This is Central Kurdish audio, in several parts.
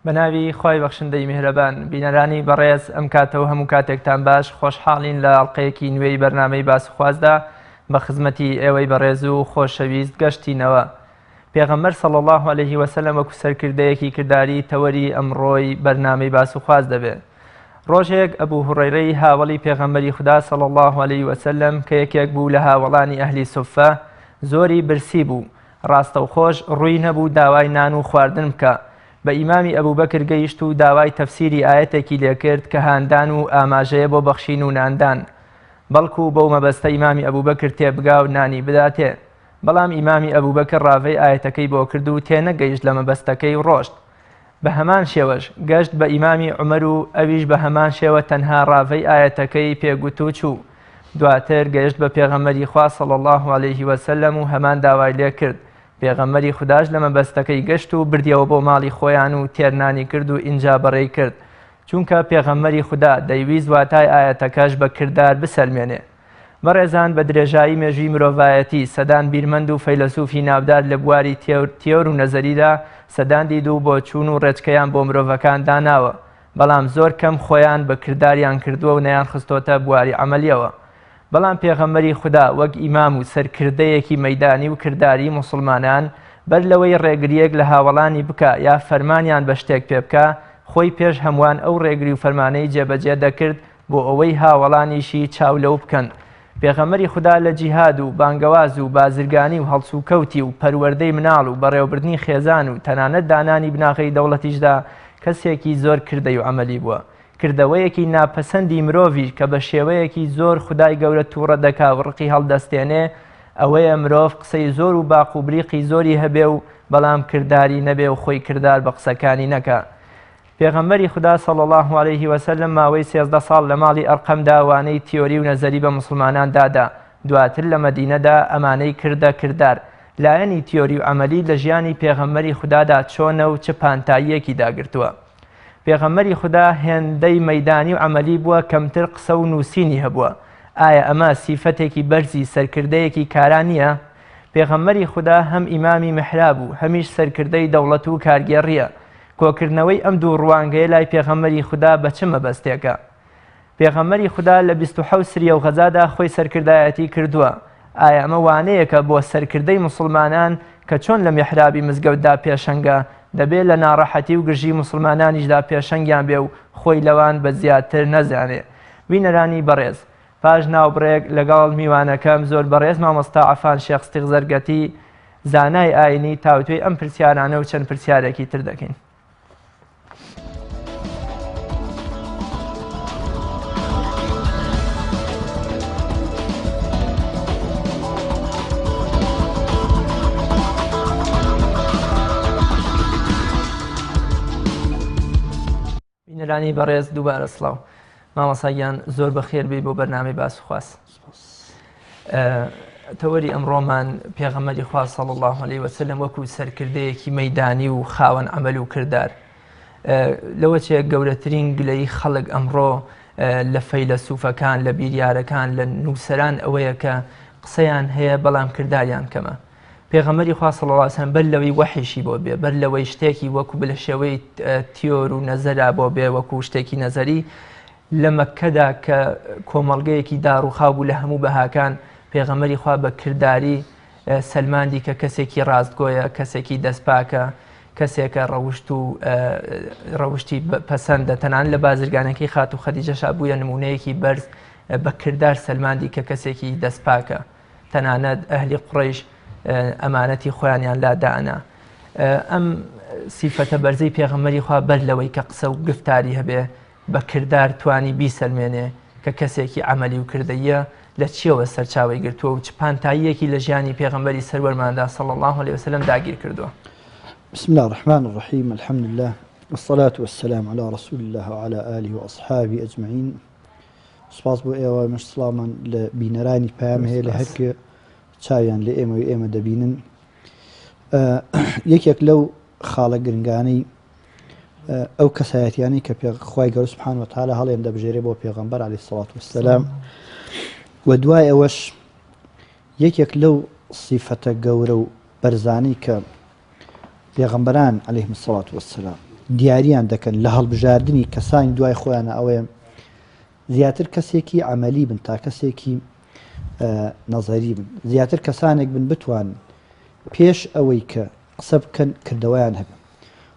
بەناوی خی بەخشندەی میهرەبان بینەرانی بەڕێز ئەم کاتەوە هەموو کاتێکتان باش خۆشحاڵین لە ئەڵلقەیەکی نوێی بەرنامەی باسوخوازدا بە خزمەتی ئێوەی بەڕێز و خۆشەویست گەشتینەوە. پێغەمبەر صلی الله عليه وسلم وەکو سەرکردەیەکی کردداری تەوەری ئەمڕۆی بەرنامەی باسوخواز دەبێت. ڕۆژێک ئەبوو هوڕەیرەی هاوڵی پێغەمبەری خوددا صلی الله عليه وسلم کە یەکێک بوو لە هاوڵانی ئەهلی سوفە زۆری برسی بوو، ڕاستەوخۆش ڕووی نەبوو داوای نان و خواردن بکە. بە ئیمامی ئەبوبەکر گەیشت و داوای تەفسیری ئایەتێکی لێکرد کە هاندان و ئاماژەیە بۆ بەخشین و ناندان، بەڵکو بەو مەبەستە ئیمامی ئەبوبەکر تێبگا و نانی بداتێ. بەڵام ئیمامی ئەبوبەکر ڕاوەی ئایەتەکەی بۆ کرد و تێنەگەیشت لە مەبەستەکەی و ڕۆشت. بە هەمان شێوەش گەشت بە ئیمامی عومەر و ئەویش بە هەمان شێوە تەنها ڕاوەی ئایەتەکەی پێگوت و چوو. دواتر گەشت بە پێغەمبەری خوا صلی الله عليه وسلم و هەمان داوای لێ کرد. پێغەمبەری خودداش لە مەبەستەکەی گەشت و بردیەوە بۆ ماڵی خۆیان و تێرنانی کرد و ئینجا بەڕێی کرد، چونکە پێغەمبەری خوددا دەیویست واتای ئایەتەکەش بە کردار بسەلمێنێ. بەڕێزان، بە درێژایی مێژووی مرۆڤایەتی سەدان بیرمەند و فەیلسوفی ناودار لە بواری تێور و نەزەریدا سەداندی دوو بۆ چوون و ڕێچکەیان بۆ مرۆڤەکان داناوە، بەڵام زۆر کەم خۆیان بە کرداریان کردووە و نەیان خستۆتە بواری عەمەلیەوە. بەڵام پێغەمبەری خوددا وەک ئیمام و سەرکردەیەکی مەیدانی و کردداری موسڵمانان بەر لەوەی ڕێگریەک لە هاوڵانی بکە یا فەرمانیان بە شتێک پێ بکە، خۆی پێش هەمووان ئەو ڕێگری و فەرمانەی جێبەجێ دەکرد بۆ ئەوەی هاوڵانیشی چاو لەو بکەن. پێغەمبەری خوددا لە جیهاد و بانگەواز و بازرگانی و هەڵس و کەوتی و پەروەردەی مناڵ و بەڕێوەبردنی خێزان و تەنانەت دانانی بناغی دەوڵەتیشدا کەسێکی زۆر کردەی و عەمەلی بووە، کردەوەیەکی ناپەسەندی مرۆڤی کە بە شێوەیەکی زۆر خودای گەورە تووڕە دەکا و ڕقی هەڵدەستێنێ. ئەوەیە مرۆڤ قسەی زۆر و باق و بریقی زۆری هەبێ و بەڵام کردداری نەبێ و خۆی کردار بە قسەکانی نەکە. پێغەمبەری خوددا صلی الله عليه وسلم ماوەی 13 ساڵ لە ماڵی ئەرقەمدا وانەی تیۆری و نەزەری بە موسڵمانان دادا، دواتر لە مەدینەدا ئەمانەی کردە کردار. لایەنی تیۆری و عەمەلی لە ژیانی پێغەمبەری خوددادا چۆنە و چه پانتاییەکی داگرتووە. پێغەمبەری خوددا هێندەی مەیدانی و عەمەلی بووە، کەمتر قسە و نووسینی هەبووە. ئایا ئەمە سیفەتێکی بەرزی سەرکردەیەکی کاران نییە؟ پێغەمبەری خوددا هەم ئیمامی محراب و هەمیش سەرکردەی دەوڵەت و کارگێڕیە. کۆکردنەوەی ئەم دوو ڕوانگەیە لای پێغەمبەری خوددا بە چ مەبەستێکە؟ پێغەمبەری خوددا لە 27 سریە و غەزادا خۆی سەرکردایەتی کردووە. ئایا ئەمە وانەیەکە بۆ سەرکردەی موسڵمانان کە چۆن لە میحرابی مزگەوتدا پێشەنگە دەبێت لە ناڕەحەتی و گرژی موسڵمانانیشدا پێشەنگیان بێ و خۆی لەوان بە زیاتر نەزانێ. بینەرانی بەڕێز، پاش ناوبڕێک لەگەڵ میوانەکەم زۆر بەڕێز مامۆستا عەفان شێخ ستیغزەرگەتی زانای ئاینی تاوتوێی ئەم پرسیارانە و چەند پرسیارێکی تر دەکەین. بینەرانی بەڕێز، دووبارە سڵاو. مامۆستاگیان زۆر بەخێر بێ بۆ بەرنامەی باسوخواز. تەوەری ئەمڕۆمان پێغەمبەری خوا صلی الله عليه وسلم وەکو سەرکردەیەکی مەیدانی و خاوەن عەمەل و کردار. لەوە چێک گەورەترین گلەی خەڵک ئەمڕۆ لە فەیلسوفەکان، لە بیریارەکان، لە نووسەران ئەوەیە کە قسەیان هەیە بەڵام کرداریان کەمە. پێغەمبەری خوا صلی الله عليه وسلم بەر لەوەی وەحیشی بۆ بێ، بەر لەوەی شتێکی وەکو بە شێوەی تیۆر و نەزەرا بۆ بێ وەکو شتێکی نەزەری، لە مەککەدا کە کۆمەڵگەیەکی داڕوخاو بوو لە هەموو بەهاکان، پێغەمبەری خوا بە کردداری سەلماندی کە کەسێکی ڕاستگۆیە، کەسێکی دەستپاکە، کەسێکە ڕەوشتی پەسەندە. تەنان لە بازرگانەکەی خات و خەدیجەشا بوویە نمونەیەکی بەرز بە کردار سەلماندی کە کەسێکی دەستپاکە. تەنانەت ئەهلی قوڕەیش ئەمانەتی خۆیانیان لادانا. ئەم سیفەتە بەرزەی پێغەمبەری خوا بەر لەوەی کە قسە و گفتاری هەبێ بە کردار توانی بیسەلمێنێ کە کەسێکی عەمەلی و کردەیە لە چیەوە سەرچاوی گرتووە و چ پانتاییەکی لە ژیانی پێغەمبەری سەروەرماندا صلی الله عليه وسلم داگیر کردووە. بسم الله الرحمن الرحيم، الحمد لله والصلاة والسلام على رسول الله وعلى آله وأصحابه أجمعين. سپاس بۆ ئێوە مەشسڵامان لە بینەرانی پام هەیە لە هەرکە چاویان لە ئێمە و ئێمە دەبینن. یەکێک لەو خاڵە گرنگانەی ئەو کەسایەتیانی کە خوای گەورە سوبحانه وتعالى هەڵێن دەبژێرێ بۆ پێغەمبەر عەلەیهی سەڵات وەسسەلام، و دوای ئەوەش یەکێک لەو سیفەتە گەورە و بەرزانەی کە پێغەمبەران عەلەیهیمسەڵات وەسسەلام دیاریان دەکەن لە هەڵبژاردننی کەسانی دوای خۆیانە ئەوەیە زیاتر کەسێکی عملی بن تا کەسێکی نەزەری بن زیاتر کەسانێک بن بتوان پێش ئەوەی کە قسە بکەن کردەوەیان هەبێ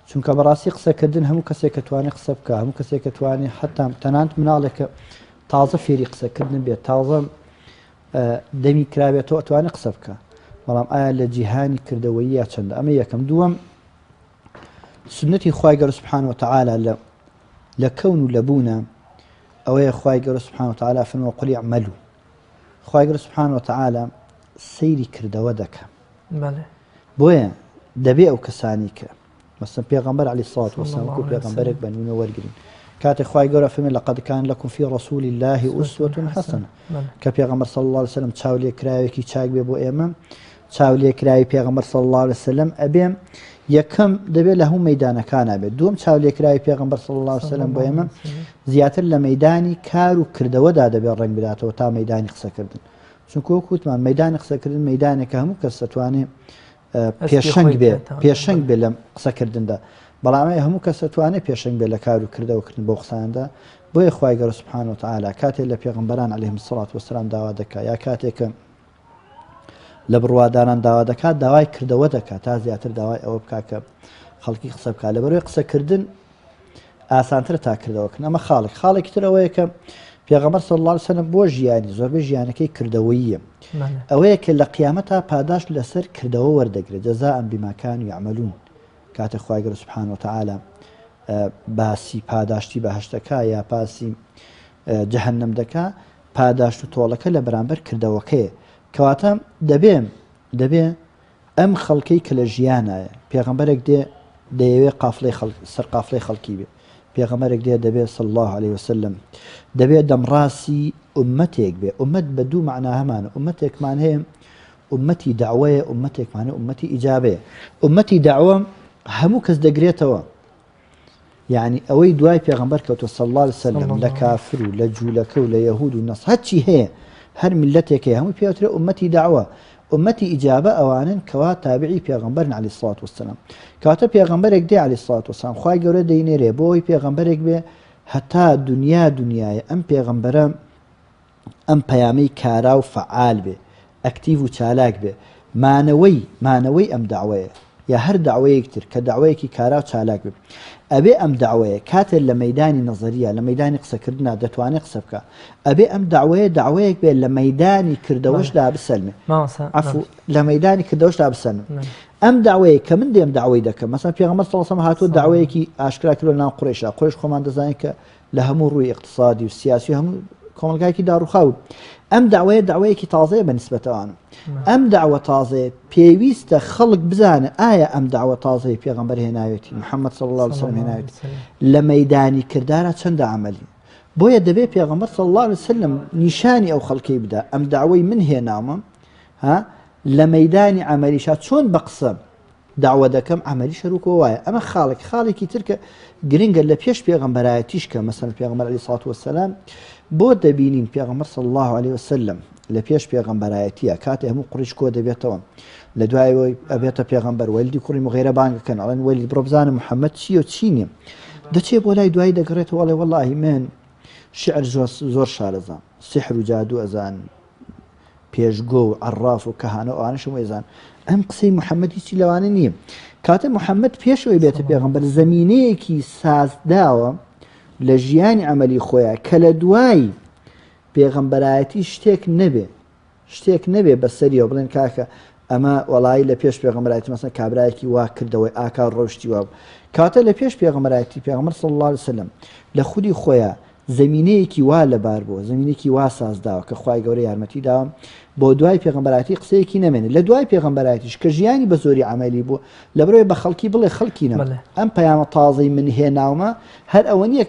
چونکە بەڕاستی قسەکردن هەموو کەسێک کە توانێت قسە بکە هەموو کەسێک کە توانێت حتا تەنانەت مناڵێکە تازە فێری قسەکردن بێت تازە دەمی کرابێتەوە ئەتوانێت قسە بکە بەڵام ئایا لە جیهانی کردەوەیە چەندە ئەمە یەکەم دووەم سنەتی خوای گەورە سوبحانەهو وتەعالا لە کەون و لەبوونە ئەوەیە خوای گەورە سوبحانەهو وتەعالا فەرمووە قول اعملوا خوای گەورە سوبحانەهو وتەعالا سەیری کردەوە دەکە بۆیە دەبێ ئەو کەسانی کە مەسەڵەن پێغەمبەر عەلەیهی سڵات وەسەلام وەکو پێغەمبەرێک بە نمونە وەرگرن کاتێک خوای گەورە فەرمێ لەقەد کان لەکم فی ڕەسوول الله ئوسوەة حەسەنە کە پێغەمبەر صلی الله علیه وسلم چاولێکراوێکی چاک بێ بۆ ئێمە چاولێکراوی پێغەمبەر صلی الله علیه وسلم ئەبێ یەکەم دەبێت لە هەموو مەیدانەکانە بێت دووەم چاولێکراوی پێغەمبەر صلی الله علیه وسلم بۆ ئێمە زیاتر لە مەیدانی کار و کردەوەدا دەبێت ڕەنگ بداتەوە تا مەیدانی قسەکردن چونکە وەکو وتمان مەیدانی قسەکردن مەیدانێکە هەموو کەس دەتوانێت پێشەنگ بێ لە قسەکردندا بەڵام هەموو کەس دەتوانێت پێشەنگ بێ لە کار و کردەوەکردن بۆ قساندا بۆیە خوای گەورە سوبحانەهو وتەعالا کاتێک لە پێغەمبەران عەلەیهیم السڵات وەسەلام داوا دەکات یا کاتێکە لە بڕواداران داوا دەکات داوای کردەوە دەکات تا زیاتر داوای ئەوە بکات کە خەڵکی قسە بکات لەبەرەوەی قسەکردن ئاسانترە تا کردەوەکردن ئەمە خاڵێکی تر ئەوەیە کە پێغەمبەر صلی الله علیه وسلم بۆ ژیانی زۆربەی ژیانەکەی کردەوەییە ئەوەیە کە لە قیامەتا پاداش لەسەر کردەوە وەردەگرێت جەزاء بما كانوا يعملون کاتێک خوای گەورە سوبحانەهو وتەعالا باسی پاداشتی بەهەشتەکە یا باسی جەهەنەم دەکا پاداشت و تۆڵەکە لە بەرامبەر کردەوەکەیە کەواتە دەبێ ئەم خەڵکەی کە لە ژیانایە پێغەمبەرێک دەیەوێت سەر قافڵەی خەڵکی بێ پێغەمبەرێک دەبێت صلی الله عليه وسلم دەبێت دەمڕاستی ئومەتێک بێ ئومەت بە دوو معنە هەمانە ئومەتێکمان هەیە ئومەتی داوایە ئومەتێکمانە ئومەتی ئیجابەیە ئومەتی داوە هەموو کەس دەگرێتەوە یعنی ئەوەی دوای پێغەمبەر کەوتووە صلی الله عليه وسلم لە کافر و لە جوولەکە و لە یەهود و نەس هەرچی هەیە هەر میلەتێک هەیە هەمووی پێوترێ ئومەتی داوە ئومەتی ئیجابە ئەوانن کەوا تابعی پێغەمبەرن عەلەیهی السڵات وەسەلام کاتە پێغەمبەرێک دێ عەلەیهی السڵات وەسەلام خوای گەورە دەینێرێ بۆ ئەوەی پێغەمبەرێک بێ هەتا دنیایە ئەم پێغەمبەرە ئەم پەیامەی کارا و فەعال بێ ئەکتیڤ و چالاک بێ مانەوەی ئەم داوایە یا هەر داوایەکتر کە داوایەکی کارا و چالاک بێ ئەبێ ئەم داوایە کاتێک لە مەیدانی نەزەریە لە مەیدانی قسەکردنا دەتوانێت قسە بکە ئەبێ ئەم داوایەک بێت لە مەیدانی کردەوەشدا بسەلمێ لە مەیدانی کردەوەشدا بسەلمێ ئەم داوایە کە من دێم داوای دەکەم مەسەڵەن پێغەمبەر صلی الله علیه وسلم هاتووە داوایەکی ئاشکرا کردووە ناو قوڕیشە قوڕیش خۆمان دەزانین کە لە هەموو ڕووی اقتصادی و سیاسی و هەموو کۆمەلگایەکی داڕوخاو ئەم داوایەکی تازەیە بە نیسبەتەوانە ئەم داوە تازەیە پێویستە خەڵک بزانە ئایا ئەم داوە تازەی پێغەمبەر هێناوێتی محەممەد صلی الله علیه وسلم هێناوێتی لە مەیدانی کردارە چەندە عەمەلی بۆیە دەبێت پێغەمبەر صلی الله علیه وسلم نیشانی ئەو خەڵکەی بدا ئەم داوای من هێناومە لە مەیدانی عەمەلیشا چۆن بە قسە داوا دەکەم عەمەلی شەروکەوە وایە ئەمە خاڵێکی ترکە گرنگە لە پێش پێغەمبەرایەتیش کە مەسەڵەن پێغەمبەر عەلەیهی سڵات وەسەلام بۆ دەبینین پێغەمبەر صلی الله عليه وسلم لە پێش پێغەمبەرایەتیە کاتێ هەموو قوڕیش کۆ دەبێتەوە لە دوایەوەی ئەبێتە پێغەمبەر وەلیدی کوڕی مغیرە بانگەکەن ئەڵێن وەلید بڕۆ بزانم محەممەد چییە و چی نییە دەچێ بۆ لای دوایی دەگەڕێتەوە ئەڵێ وەڵڵاهی من شعر زۆر شارەزان سحر و جادو ئەزان پێشگۆ و عەڕاف و کەهانە ئەوانەشم ئێزان ئەم قسەی محەممەدی چی لەوانە نییە کاتە محەممەد پێشەوەی بێتە پێغەمبەر زەمینەیەکی سازداوە لە ژیانی عەمەلی خۆیان کە لە دوای پێغەمبەرایەتی شتێک نەبێ بەسەریەوە بڵێن کاکە ئەمە وەڵایی لە پێش پێغەمبەرایەتی مەسەڵەن کابرایەکی وا کردەوەی ئاکا ڕۆشتی واب کاتە لە پێش پێغەمبەرایەتی پێغەمبەر صلی الله علیه وسلم لە خودی خۆیان زەمینەیەکی وا لەبار بووە زەمینێکی وا سازداوە کە خوای گەورە یارمەتی داوە بۆ دوای پێغەمبەرایەتی قسەیەکی نەمێنێت لە دوای پێغەمبەرایەتیش کە ژیانی بە زۆری عەمەلی بوو لەبەرەوەی بە خەڵکی بڵێ خەڵکی نەم ئەم پەیامە تازەی من هێناومە هەر ئەوە نییە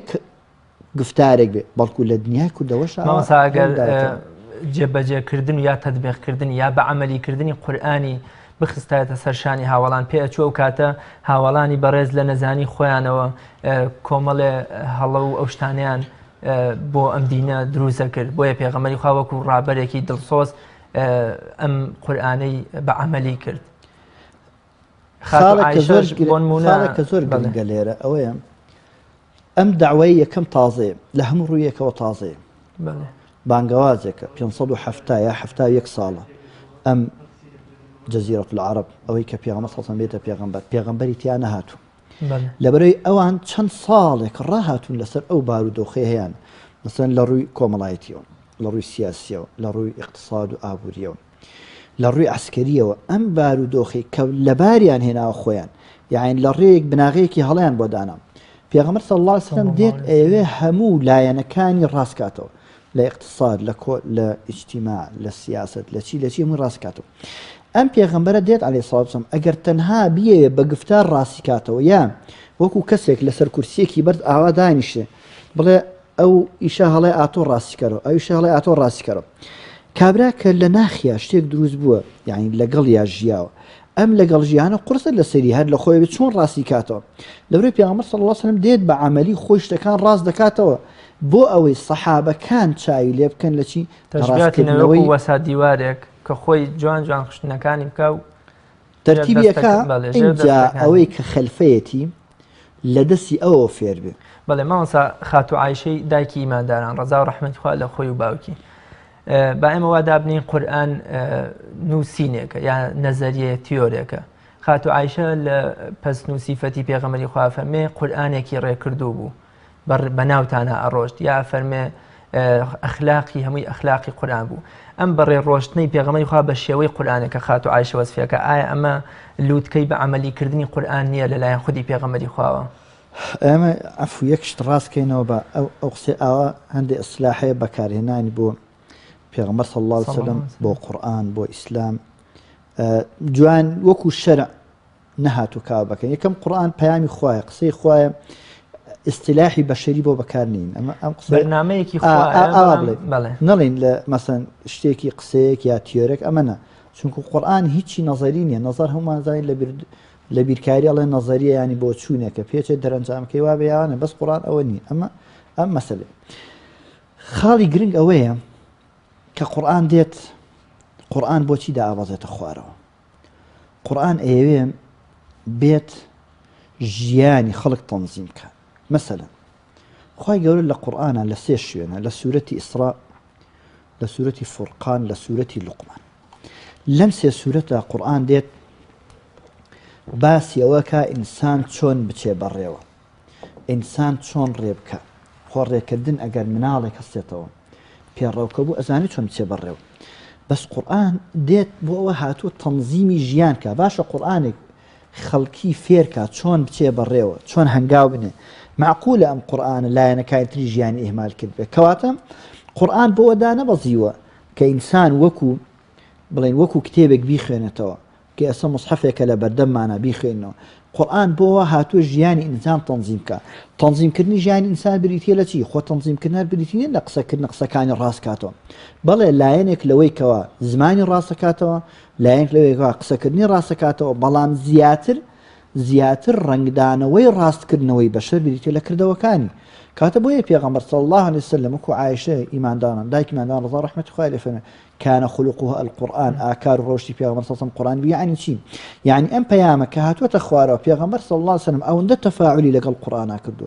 گفتارێک بێ بەڵکو لە دنیای کوردەوەش ئەگەر جێبەجێکردن یا تەطبیقکردن یا بە عەمەلیکردنی قورئانی بخستایەتە سەرشانی هاوڵان پێ ئەچوە و کاتە هاوڵانی بەڕێز لە نەزانی خۆیانەوە کۆمەڵێ هەڵە و ئەو شتانیان بۆ ئەم دینە دروستە کرد بۆیە پێغەمبەری خوا وەکو ڕابەرێکی دڵسۆز ئەم قورئانەی بە عەمەلی کرد خاڵێکە زۆر گرنگە لێرە ئەوەیە ئەم داوای یەکەم تازەیە لە هەموو ڕوویەکەوە تازەیە بانگەوازێکە 570 یا 71 ساڵە ئەم جەزیرەة العرب ئەوەی کە پێغەمبەر سەڵسەلام بێتە پێغەمبەری تیا نەهاتوو لەبەرەوەی ئەوان چەند ساڵێک ڕاهاتوون لەسەر ئەو بارودۆخی هەیەن مثلا لە ڕووی کۆمەڵایەتیەوە لە ڕووی سیاسیەوە لە ڕووی اقتصاد و ئابووریەوە لە ڕووی عسکەریەوە ئەم بارودۆخی کە لە باریان هێناوە خۆیان یعنی لە ڕێیەک بناغەیەکی هەڵیان بۆ دانا پێغەمبەر صلی الله علیه وسلم دێت ئەوێ هەموو لایەنەکانی ڕاستکاتەوە لە اقتصاد لە اجتماع لە سیاست لە چی هەمووی ڕاستکاتەوە ئەم پێغەمبەرە دێت عەلەیهی سەڵاتو وسەلام ئەگەر تەنها بیەوێ بە گفتار ڕاستیکاتەوە یا وەکو کەسێک لەسەر کورسیەکی بەرز ئاوا دانیشێ بڵێ ئەو ئیشە هەڵێ ئاتۆ ڕاستیکەرەوە ئەو ئیشە هەڵێ ئاتۆ ڕاستیکەرەوە کابرا کە لە ناخیا شتێک دروست بووە یعنی لەگەڵ یا ژیاوە ئەم لەگەڵ ژیانە قورسە لەسەری هەر لە خۆی بێت چۆن ڕاستی کاتەوە لەبەرەوەی پێغەمبەر صلی الله علیه وسلم دێت بە عەمەلی خۆی شتەکان ڕاست دەکاتەوە بۆ ئەوەی سەحابەکان چاوی لێ بکەن لە چی ڕاستکردنەوەی وەسا دیوارێک کە خۆی جوان خشتنەکانی بکە و تەرتیبیەکە اینجا ئەوەی کە خەلفەیەتی لە دەستی ئەوە فێر بێ بەڵێ مامۆستا خاتو عایشەی دایکی ئیمانداران ڕەزا و ڕەحمەتی خوا لە خۆی و باوکی با ئێمە وا دابنین قورئان نووسینێکە یا نەزەریە تیۆرێکە خاتو عایشە لە پەس نووسیفەتی پێغەمبەری خوا فەرمێ قورئانێکی ڕێکردوو بوو بەناوتانە ئەڕۆشت یا فەرمێ ئەخلاقی هەمووی ئەخلاقی قورئان بوو ئەم بەڕێ ڕۆشتنەی پێغەمبەری خوا بە شێوەی قورئانێکە خاتو عایشە وەسفیەکە ئایا ئەمە لووتکەی بە عەمەلیکردنی قورئان نییە لەلایەن خودی پێغەمبەری خواوە ئەمە عەفو یەک شت ڕاستکەینەوە بە ئەو قسەی ئاوا هەندێک ئیسلاحەیە بەکارهێنانی بۆ پێغەمبەر صلی الله علیه وسلم بۆ قورئان بۆ ئیسلام جوان وەکو شەرع نەهاتوو کاو بکەن یەکەم قورئان پەیامی خوایە قسەی خوایە ئیستیلاحی بەشەری بۆ بەکارنین ئەم قسە بەرنامەیەکی خوایە نەڵێن لە مەسەن شتێکی قسەیەک یا تیۆرێک ئەمەنە چونکو قورئان هیچی نەزەری نییە نەزەر هەمومان زانین لە بیرکاری ئەڵێ نەزەریە ینی بۆ چوونێکە پێچێت دەرەنجامکەی وا بەیانە بەس قورئان ئەوە نییە ئەم مەسەلە خاڵی گرنگ ئەوەیە کە قورئان دێت قورئان بۆچی دائاوازێتە خوارەوە قورئان ئەیەوێ بێت ژیانی خەڵک تەنزیم بکە مەسەلەن خوای گەورە لە قورئانە لە سێ شوێنە لە سوورەتی ئیسراء لە سوورەتی فورقان لە سوورەتی لوقمان لەم سێ سوورەتە قورئان دێت باسی ئەوەکە ئینسان چۆن بچێ بەڕێوە ئینسان چۆن ڕێ بکە خۆ ڕێکردن ئەگەر مناڵێک هەستێتەوە پێڕەوکە بوو ئەزانی چۆن بچێ بەڕێوە بەس قورئان دێت بۆ ئەوە هاتووە تەنزیمی ژیان کە باشە قورئانێک خەڵکی فێرکە چۆن بچێ بەڕێوە چۆن هەنگاو بنێ معقولە ئەم قورئانە لایەنەکانی تری ژیانی ئیهمال کرد بێت کەواتە قورئان بۆ ئەوە دانەبەزیوە کە ئینسان بڵێن وەکو کتێبێک بیخوێنێتەوە کە ئێستا مصحەفێکە لە بەردەممانە بیخوێنەوە قورئان بۆ ئەوە هاتووە ژیانی ئینسان تەنزیم بکە تەنزیمکردنی ژیانی ئینسان بریتیە لە چی خۆ تەنزیمکردن بریتە لە قسەکردن قسەکانی ڕاستکاتەوە بەڵێ لایەنێک لەوەی کەوە زمانی ڕاستەکاتەوە لایەنێک لەوەیەوە قسەکردنی ڕاستەکاتەوە بەڵام زیاتر ڕنگدانەوەی ڕاستکردنەوەی بەشەر بریتە لە کردەوەکانی کاتە بۆیە پێغەمبەر صلی الله علیه وسلم وەکو عایشە ئیمانداران دایکی ئیمانداران ڕەضا ڕەحمەتی خوای لێ فەرمێ كان خلقها القرآن آكار روشتي في غمر صلى الله عليه وسلم قرآن يعني شيء يعني أم بيامك هاتوا تخوارا في غمر صلى الله عليه وسلم أو ند تفاعلي لقى القرآن كدو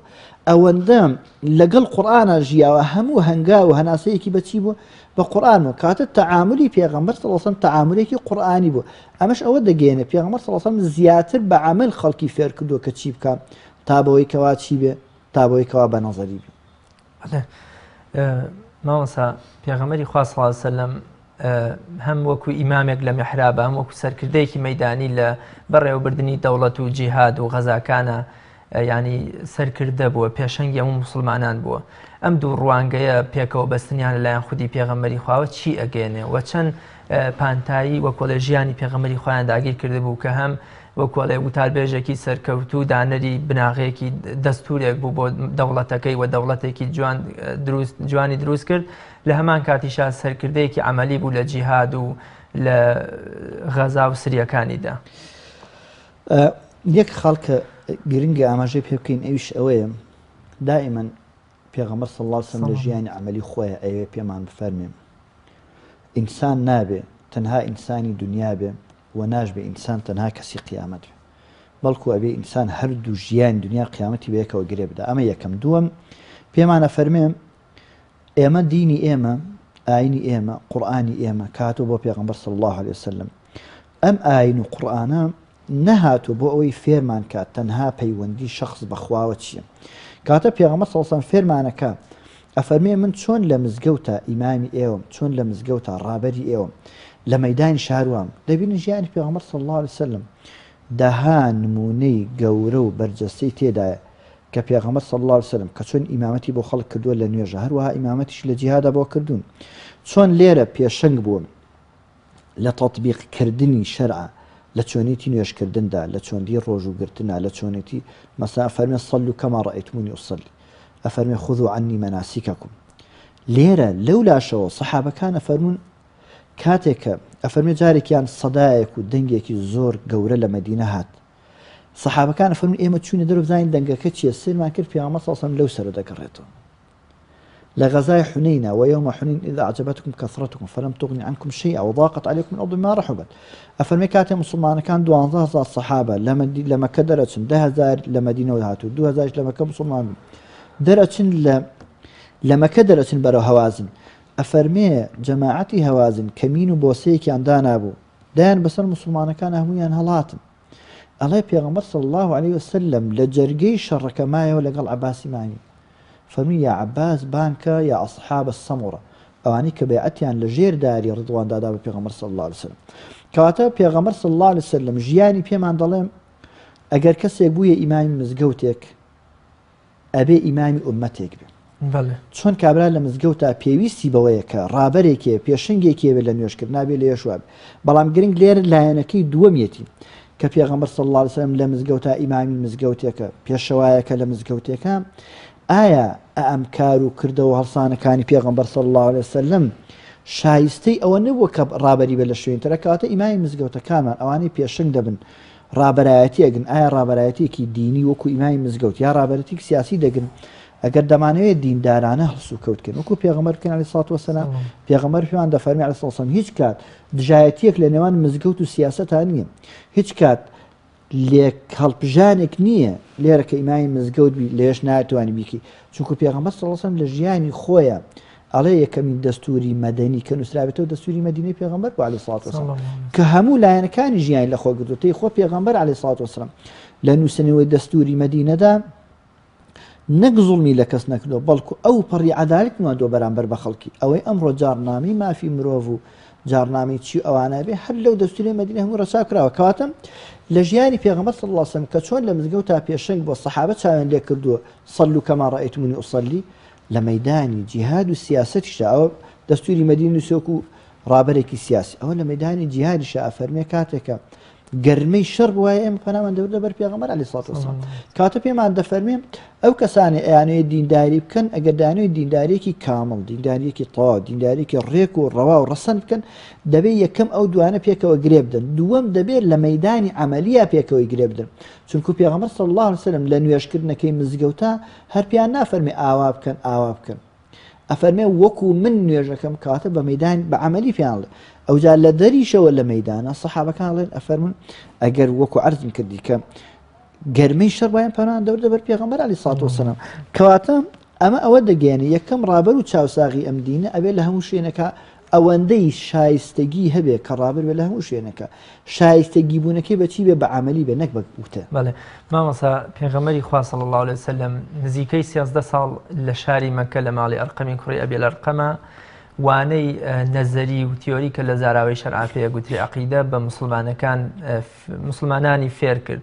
أو ندم لقى القرآن جيا وهمو هنجا وهناسيكي بتشيبو بقرآن كات التعاملي في غمر صلى الله عليه وسلم تعاملي كي قرآني بو أمش أود دقينا في غمر صلى الله عليه وسلم زياتر بعمل خلقي فير كدو كتشيب كان تابوي كواتشيبه تابوي كوا بنظري ما وصى في غمر خاص صلى الله عليه وسلم هەم وەکو ئیمامێک لە میحرابە هەم وەکو سەرکردەیەکی مەیدانی لە بەڕێوەبردننی دەوڵەت و جیهاد و غەزاکانە ینی سەرکردە بووە پێشەنگی هەموو مسلمانان بووە ئەم دوو ڕوانگەیە پێکەوە بەستنیان لەلایەن خودی پێغەمبەری خواوە چی ئەگەێنێ و چەند پانتایی وەکۆڵێ ژیانی پێغەمبەری خۆیان داگیر کرده بوو کە هەم وەکۆڵێ وتالبێژێکی سەرکەوتوو دانەری بناغەیەکی دەستورێک بوو بۆ دەوڵەتەکەی و دەوڵەتێکی جوانی دروست کرد لە هەمان کاتیشا سەرکردەیەکی عەمەلی بوو لە جیهاد و لە غەزا و سریەکانیدا یەک خەڵکە گرنگە ئاماژەی پێ بکەین ئەویش ئەوەیە دائما پێغەمبەر صلی الله علیه وسلم لە ژیانی عەمەلی خۆیە ئەوێ پێمان بفەرمێ ئینسان نابێ تەنها ئینسانی دنیا بێ و ناژبێ ئینسان تەنها کەسی قیامەت بێ بەڵکو ئەبێ ئینسان هەردوو ژیان دنیا قیامەتی بەیەکەوە گرێ بدە. ئەمە یەکەم. دووەم پێمانە فەرمێم ئێمە دینی ئێمە ئاینی ئێمە قورئانی ئێمە کاتۆ بۆ پێغەمبەر صلی الله عليه وسلم. ئەم ئاین و قورئانە نەهاتوو بۆ ئەوەی فێرمان کات تەنها پەیوەندی شخص بەخواوە چییە. کاتە پێغەمبەر صلی الله عليه وسلم فێرمانەکە ئەفەرمێ من چۆن لە مزگەوتە ئیمامی ئێوەم، چۆن لە مزگەوتە ڕابەری ئێوەم، لە مەیدانی شاروام دەبینن ژیانی پێغەمبەر صلی الله عليه وسلم داها نمونەی گەورە و بەرجەستەی تێدایە کە پێغەمبەر صلی الله عليه وسلم کە چۆن ئیمامەتی بۆ خەڵک کردووە لە نوێژە هەروەها ئیمامەتیش لە جیهادا بۆ کردوون، چۆن لێرە پێشەنگ بووم لە تەطبیقکردنی شەرعە لە چۆنێتی نوێژکردندا، لە چۆندی ڕۆژوگرتنا، لە چۆنێتی مەسا ئەفەرمێ صەلوا کەما ڕەئەیتمونی ئوصەلی، ئەفەرمێ خذوا عنی مەناسیکەکم. لێرە لەو لاشەوە سەحابەکان ئەفەرمون کاتێککە ئەفەرمێ جارێکیان سەدایەک و دەنگێکی زۆر گەورە لە مەدینە هات، سەحابەکان ئەفەرمون ئێمە چوونە دەرەوە بزانین دەنگەکە چییە، سیرمان کرد پێغەمبەر صلی الله عليه وسلم لەو سەرە دەگەڕێتەوە. لە غەزای حونەینە ويوم حنين إذا أعجبتكم كثرتكم فلم تغن عنكم شيئا وضاقت عليكم الأرض بما رحبت. ئەفەرمێ کاتێ مسلمانەکان 12,000 سەحابە لە مەکە دەرەچن، 10,000 لە مەدینەوە هاتوو، 2,000 لە مەکە مسلمان دەرەچن لە مەکە دەرەچن بەرەو هەوازن. ئەفەرمێ جەماعەتی هەوازن کەمین و بۆسەیەکیان دانابوو، دایان بەسەر مسلمانەکان هەموویان هەڵاتن. ئەڵێ پێغەمبەر صلی الله عليه وسلم لە جەرگەی شەڕەکەمایەوە لەگەڵ عەباسی مانی فەرمی یا عەباس بانکە یا ئەصحاب السەموڕە، ئەوانەی کە بەیعەتیان لە ژێر داری ڕضوان دادا بە پێغەمبەر صلی الله عليه وسلم. کەواتە پێغەمبەر صلی الله عليه وسلم ژیانی پێمان دەڵێم ئەگەر کەسێک بوویە ئیمامی مزگەوتێک ئەبێ ئیمامی ئومەتێک بێ. چۆن کابرا لە مزگەوتە پێویستی بەوەیە کە ڕابەرێکێ پێشنگێکی بێت لە نوێژکردن نابێت لە یەشواب. بەڵام گرنگ لێرە لایەنەکەی دووەمیەتی کە پێغەمبەر صلی الله عليه وسلم لە مزگەوتە ئیمامی مزگەوتێکە پێشەوایەکە لە مزگەوتێکە ئایا ئەم کار و کردەوە هەڵسانەکانی پێغەمبەر صلی الله عليه وسلم شایستەی ئەوە نەبووە کە ڕابەری بە لە شوێنترە کاتە ئیمامی مزگەوتەکانمان ئەوانەی پێشنگ دەبن ڕابەرایەتی ئەگن ئایا ڕابەرایەتێکی دینی وەکو ئیمامی مزگەوت یا ڕابەرەتێکی سیاسی دەگرن ئەگەر دەمانەوێت دیندارانە هەڵسو کەوتکەن وەکو پێغەمبەر بکەن عەلەیهی سڵاتو وەسەلام. پێغەمبەر پێیان دەفەرمێ عەلەیهی سڵاتو وەسەلام هیچ کات دژایەتیەک لە نێوان مزگەوت و سیاسەتا نییە، هیچ کات لێک هەڵبژانێک نییە لێرە کە ئیمامی مزگەوت بی لێش ناتوانانی بیکەی، چونکو پێغەمبەر صلی الله علیه وسلم لە ژیانی خۆیە ئەڵێ یەکەمین دەستوری مەدەنی کە نووسرابێتەوە دەستوری مەدینەی پێغەمبەر بوو عەلەیهی سڵاتو وەسەلام کە هەموو لایەنەکانی ژیانی لە خۆ گرتووە خۆ پێغەمبەر عەلەیهی سڵاتو وەسەلام لە نووسینەوەی دەستوری مەدینەدا نەک زوڵمی لە کەس نەکردەوە بەڵکو ئەو پەڕی عەدالەت نواندووە بەرامبەر بە خەڵکی. ئەوەی ئەمڕۆ جارنامەی مافی مرۆڤ و جارنامەی چی ئەوانە بێ هەر لەو دەستوری مەدینە هەموو ڕەچاو کراوە. کەواتە لە ژیانی پێغەمبەر صلی الله علیه وسلم کە چۆن لە مزگەوتا پێشنگ بۆ سەحابە چاویان لێ کردووە صەلوا کەما ڕەئەیتمونی ئوصەلی، لە مەیدانی جیهاد و سیاسەتیشدا ئەوە دەستوری مەدینە نووسیوەکو ڕابەرێکی سیاسی، ئەوە لە مەیدانی جیهادیشا ئەفەرمێ کاتێکە گەرمەی شەڕ بووایە ئێمە پەنامان دەبردە بەر پێغەمبەر عەلەیهی سڵاتو وەسەلام. کاتە پێمان دەفەرمێ ئەو کەسانێ ئەیانەوێت دینداری بکەن ئەگەر دانەوێت دینداریەکی کامڵ، دینداریەکی تەواو، دینداریەکی ڕێک و ڕەوا و ڕەسەن بکەن دەبێت یەکەم ئەو دوانە پێکەوە گرێ بدەن، دووەم دەبێت لە مەیدانی عەمەلیە پێکەوەی گرێ بدەن. چونکو پێغەمبەر صلی الله علیه وسلم لە نوێژکردنەکەی مزگەوتا هەر پێیان نافەرمێ ئاوا بکەن ئاوا بکەن، ئەفەرمێ وەکو من نوێژەکەم کاتە بە مەیدان بە عەمەلی پێیان بڵێ. ئەوجا لە دەریشەوە لە مەیدانە سەحابەکان ئەڵێن ئەفەرمون ئەگەر وەکو عەرزم کردی کە گەرمەی شەڕ وایان پەنامان دەبردە بەر پێغەمبەر عەلەیهی سڵاتو وەسەلام. کەواتە ئەمە ئەوە دەگەیەنێ یەکەم ڕابەر و چاوساغی ئەم دینە ئەبێ لە هەموو شوێنەکە ئەوەندەی شایستگی هەبێ کە ڕابەر بێ لە هەموو شوێنەکە شایستگی بوونەکەی بەچی بێ بە عەمەلی بێ نەک بە وتە. بەڵێ مامۆستا پێغەمبەری خوا صلی الله علیه وسلم نزیکەی 13 ساڵ لە شاری مەکە لە ماڵی ئەرقەمی کوڕی ئەبی ئەرقەمە وانەی نەزەری و تیۆریکە لە زاراوەی شەرعا پێ گوتری عەقیدە بە مسلمانانی فێر کرد،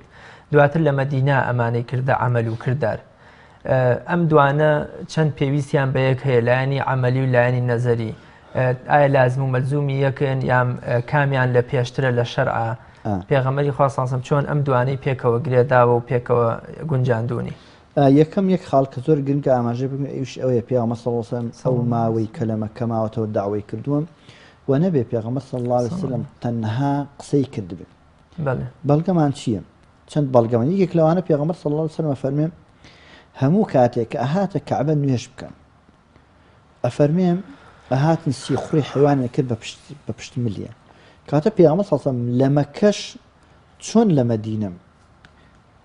دواتر لە مەدینە ئەمانەی کردە عەمەل و کردار. ئەم دوانە چەند پێویستیان بە یەک هەیە لایەنی عەمەلی و لایەنی نەزەری، ئایا لازم و مەلزومی یەکن یان کامیان لە پێشترە لە شەرعا؟ پێغەمبەری خوا صلی الله علیه وسلم چۆن ئەم دوانەی پێکەوە گرێداوە و پێکەوە گونجاندوونی؟ یەکەم یەک خاڵ کە زۆر گرنگە ئاماژە بکەین ئەوش ئەوەیە پێغەمبەر صلی الله علیه وسلم ئەو ماوەی کە لە مەکە ماوەتەوە داوای کردووە و نەبێ پێغەمبەر صلی الله علیه وسلم تەنها قسەی کردبێت. بەڵگەمان چییە؟ چەند بەڵگەمان یەکێک لەوانە پێغەمبەر صلی الله علیه وسلم ئەفەرمێ هەموو کاتێک کە ئەهاتە کەعبە نوێژ بکەن ئەفەرمێم ئەهاتن سیخوڕی حیوانێک کرد بە پشت ملیە. کاتە پێغەمبەر صلی الله علیه وسلم لە مەکەش چۆن لە مەدینەم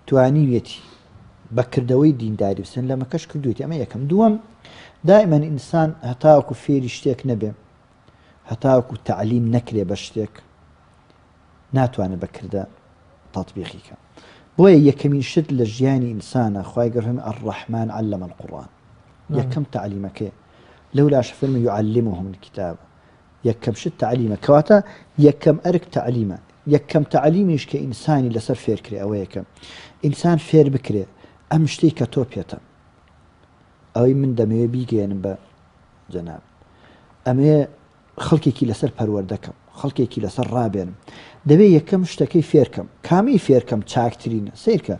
توانیوێتی بەکردەوەی دینداری بسن لە مەکەش کردوێتی ئەمە یەکەم دووەم دائما ئینسان هەتاوەکو فێری شتێک نەبێ هەتاوەکو تعلیم نەکرێ بە شتێک ناتوانێت بەکردە تەطبیقیکە بۆیە یەکەمین شت لە ژیانی ئینسانە خوای گەورە فەرمێ الرەحمان علەمە القورئان یەکەم تعلیمەکەی لەولا فەرمێ يعلمهم الكتاب یەکەم شت تعلیمە کەواتە یەکەم ئەرک تعلیمە یەکەم تعلیمیش کە ئینسانی لەسەر فێر کرێ ئەوە یەکەم ئینسان فێر بکرێ ئەم شتەی کە تۆ پێتە ئەوەی من دەمەوێ بیگەێنم بە جەناب ئەمێ خەڵکێکی لەسەر پەروەردەکەم خەڵکێکی لەسەر ڕابێنم دەبێت یەکەم شتەکەی فێرکەم کامی فێرکەم چاکترینە سیرکە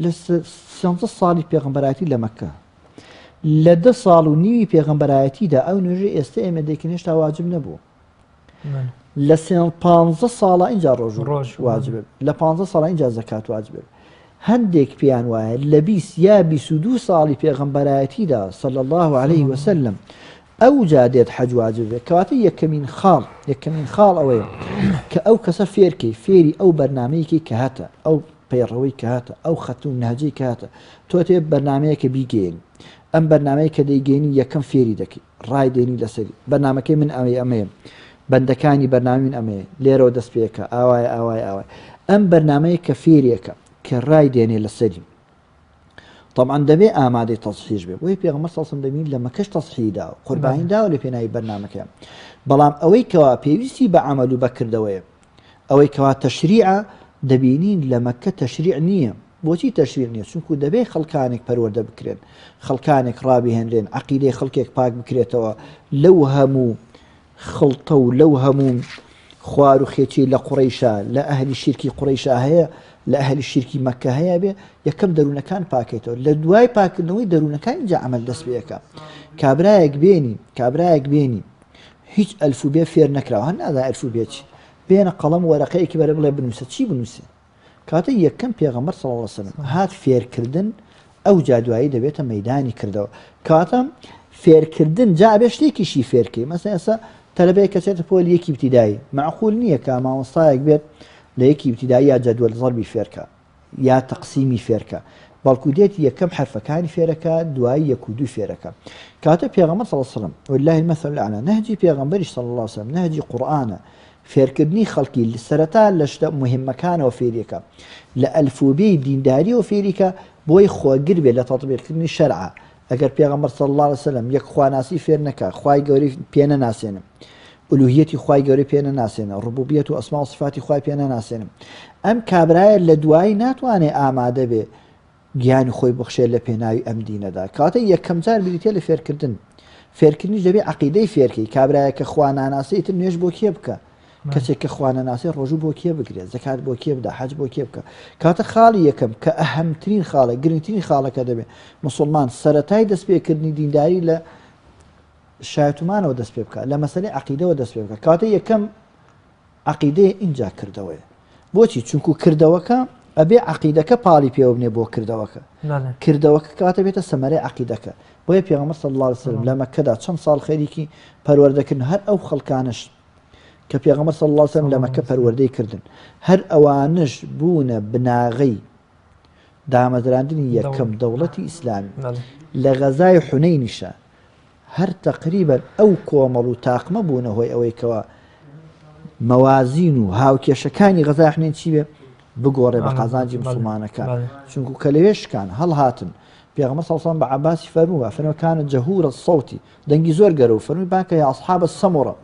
لە 300 ساڵی پێغەمبەرایەتی لە مەککە لە 10 ساڵ و نیوی پێغەمبەرایەتیدا ئەو نوێژە ئێستا ئێمە دەیکەین هێشتا واجب نەبوو لە 15 ساڵە اینجا ڕۆژ واجب لە 15 ساڵە اینجا زەکات واجب هەندێک پیان وایە لە 20 یا 22 ساڵی پێغەمبەرایەتیدا صلی الله عليه وسلم ئەو جا دێت حەج واجب بێت کەواتە یەکەمین خاڵ ئەوەیە کە ئەو کەسە فێرکەی فێری ئەو بەرنامەیەکی کە هاتە ئەو پەیڕەوەی کە هاتە ئەو خەت و نهجەی کە هاتە تۆ تێ بەرنمەیەکە بیگەێنی ئەم بەرنمەیە کە دەیگەێنی یەکەم فێری دەکەی ڕای دێنی لەسەری بەرنمەکەی من ئەمەیە بەندەکانی بەرنامی من ئەمەیە لێرەوە دەست پێەکە ئاوای ئەم بەرنمەیە کە فێریەکە کە ڕای دێنێ لەسەری طبعا دەبێ ئامادەی تەصحیح بێ بۆی پێغەمبەر صلی الله علیه و سلم لە مەکەش تەصحیح داوە قوربانی داوە لە پێناوی بەرنامەکە بەڵام ئەوەی کەوا پێویستی بە عەمەل و بەکردەوەیە ئەوەی کەوا تەشریعە دەبینین لە مەکە تەشریع نییە بۆچی تەشریع نییە چونکو دەبێ خەڵکانێک پەروەردە بکرێن خەڵکانێک ڕابهێنرێن عەقیدەی خەڵکێک پاک بکرێتەوە لەو هەموو خڵتە و لەو هەموو خوار و خێچی لە قوڕەیشا لە ئەهلی شیرکی قوڕەیشا هەیە لە ئەهلی شیرکی مەکە هەیە بێ یەکەم دەروونەکان پاکێتەوە لە دوای پاکردنەوەی دەروونەکان اینجا عەمەل دەست پێەکە کابرایەک بێنی هیچ ئەلفوبێ فێر نەکراوە هەر نازانێ ئەلفوبێ چی بێنە قەڵەم وەرەقەیەکی بەرە بڵێ بنووسە چی بنووسێ کاتە یەکەم پێغەمبەر صلی الله علیه وسلم هات فێرکردن ئەو جادوایی دەبێتە مەیدانی کردەوە کاتە فێرکردن جا بێ شتێکیشی فێرکەی مەسەڵەن ئێستا تەلەبەیە کەچێتە پۆل یەکی ابتیدایی معقول نییە کە مامۆستایەک بێت لە یەکی ابتیدایی یا جەدوەل زەربی فێرکە یا تەقسیمی فێرکە بەڵکو دێت یەکەم حرفەکانی فێرەکە دوای یەک و دوو فێرەکە کاتە پێغەمبەر صلی الله علیه وسلم والله المثل الأعلى نهجی پێغەمبەریش صلی الله علیه وسلم نهجی قورئانە فێرکردنی خەڵکی سەرەتا لە شتە مهمەکانەوە فێریەکە لە ئەلفوبێی دینداریەوە فێریکە بۆی خۆگر بێت لە تەطبیقکردنی شەرعە ئەگەر پێغەمبەر صلی الله علیه وسلم یەک خواناسی فێر نەکا خوای گەورەی پێ نەناسێنم ئولوهیەتی خوای گەورەی پێ نەناسێنە ڕوبوبیەت و ئەسما و صفاتی خوای پێ نەناسێنم ئەم کابرایە لە دوایی ناتوانێت ئامادە بێ گیانی خۆی بخشێت لە پێناوی ئەم دینەدا کاتە یەکەم جار بریتە لە فێرکردنیش دەبێت عەقیدەی فێرکەی کابرایە کە خوا ناناسێت نوێژ بۆ کێ بکە کەسێک کە خوا نەناسێ ڕۆژوو بۆ کێ بگرێت زەکات بۆ کێ بدا حەج بۆ کێ بکە کاتە خاڵی یەکەم کە ئەهەمترین خاڵە گرنگترین خاڵەکە دەبێت مسلمان سەرەتای دەستپێکردنی دینداری لە شایەتومانەوە دەست پێ بکە لە مەسەلەی عەقیدەوە دەست پێ بکە کاتە یەکەم عەقیدەیە اینجا کردەوەیە بۆچی چونکو کردەوەکە ئەبێ عەقیدەکە پاڵی پێوە بنێ بۆ کردەوەکە کاتە بێتە سەمەرەی عەقیدەکە بۆیە پێغەمبەر صلی الله علیه وسلم لە مەککەدا چەند ساڵ خەریکی پەروەردەکردن هەر ئەو خەڵکانش کە پێغەمبەر صلی الله علیه وسلم لە مەککە پەروەردەی کردن هەر ئەوانش بوونە بناغەی دامەزراندنی یەکەم دەوڵەتی ئیسلامی لە غەزای حونەینیشە هەر تقریبا ئەو کۆمەڵ و تاقمە بوونە هۆی ئەوەی کەوە مەوازین و هاوکێشەکانی غەزای حونەین چی بێ بگۆڕێ بە قازانجی مسلمانەکان چونکو کە لەوێشکان هەڵهاتن پێغەمبەر صلی الله علیه وسلم بە عەباسی فەرمووە کانە جەهورە سەوتی دەنگی زۆر گەرە و فەرمووی باکە یا ئەصحابە سەموڕە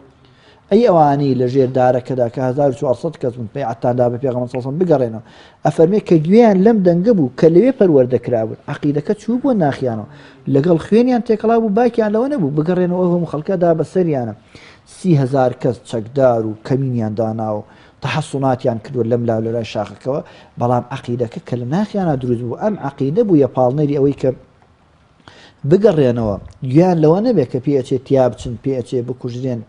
ئەی ئەوانەی لە ژێر دارەکەدا کە 1400 کەس بوون بەیعەتاندا بە پێغەمبەر صلی الله علیه وسلم بگەڕێنەوە ئەفەرمێ کە گوێیان لەم دەنگە بوو کە لەوێ پەروەردەکرابوون عەقیدەکە چوو بۆ ناخیانەوە لەگەڵ خوێنیان تێکەڵا بوو باکیان لەوە نەبوو بگەڕێنەوە هەموو خەڵکەدا بەسەریانە 30,000 کەس چەکدار و کەمینیان داناوە تەحەسوناتیان کردووە لەم لاو لەلای شاخەکەوە بەڵام عەقیدەکە کە لە ناخیانە دروست بوو ئەم عەقیدە بوو یە پاڵنەری ئەوەی کە بگەڕێنەوە گویان لەوە نەبێت کە پێچێت تیا بچن پێچێ بکوژرێن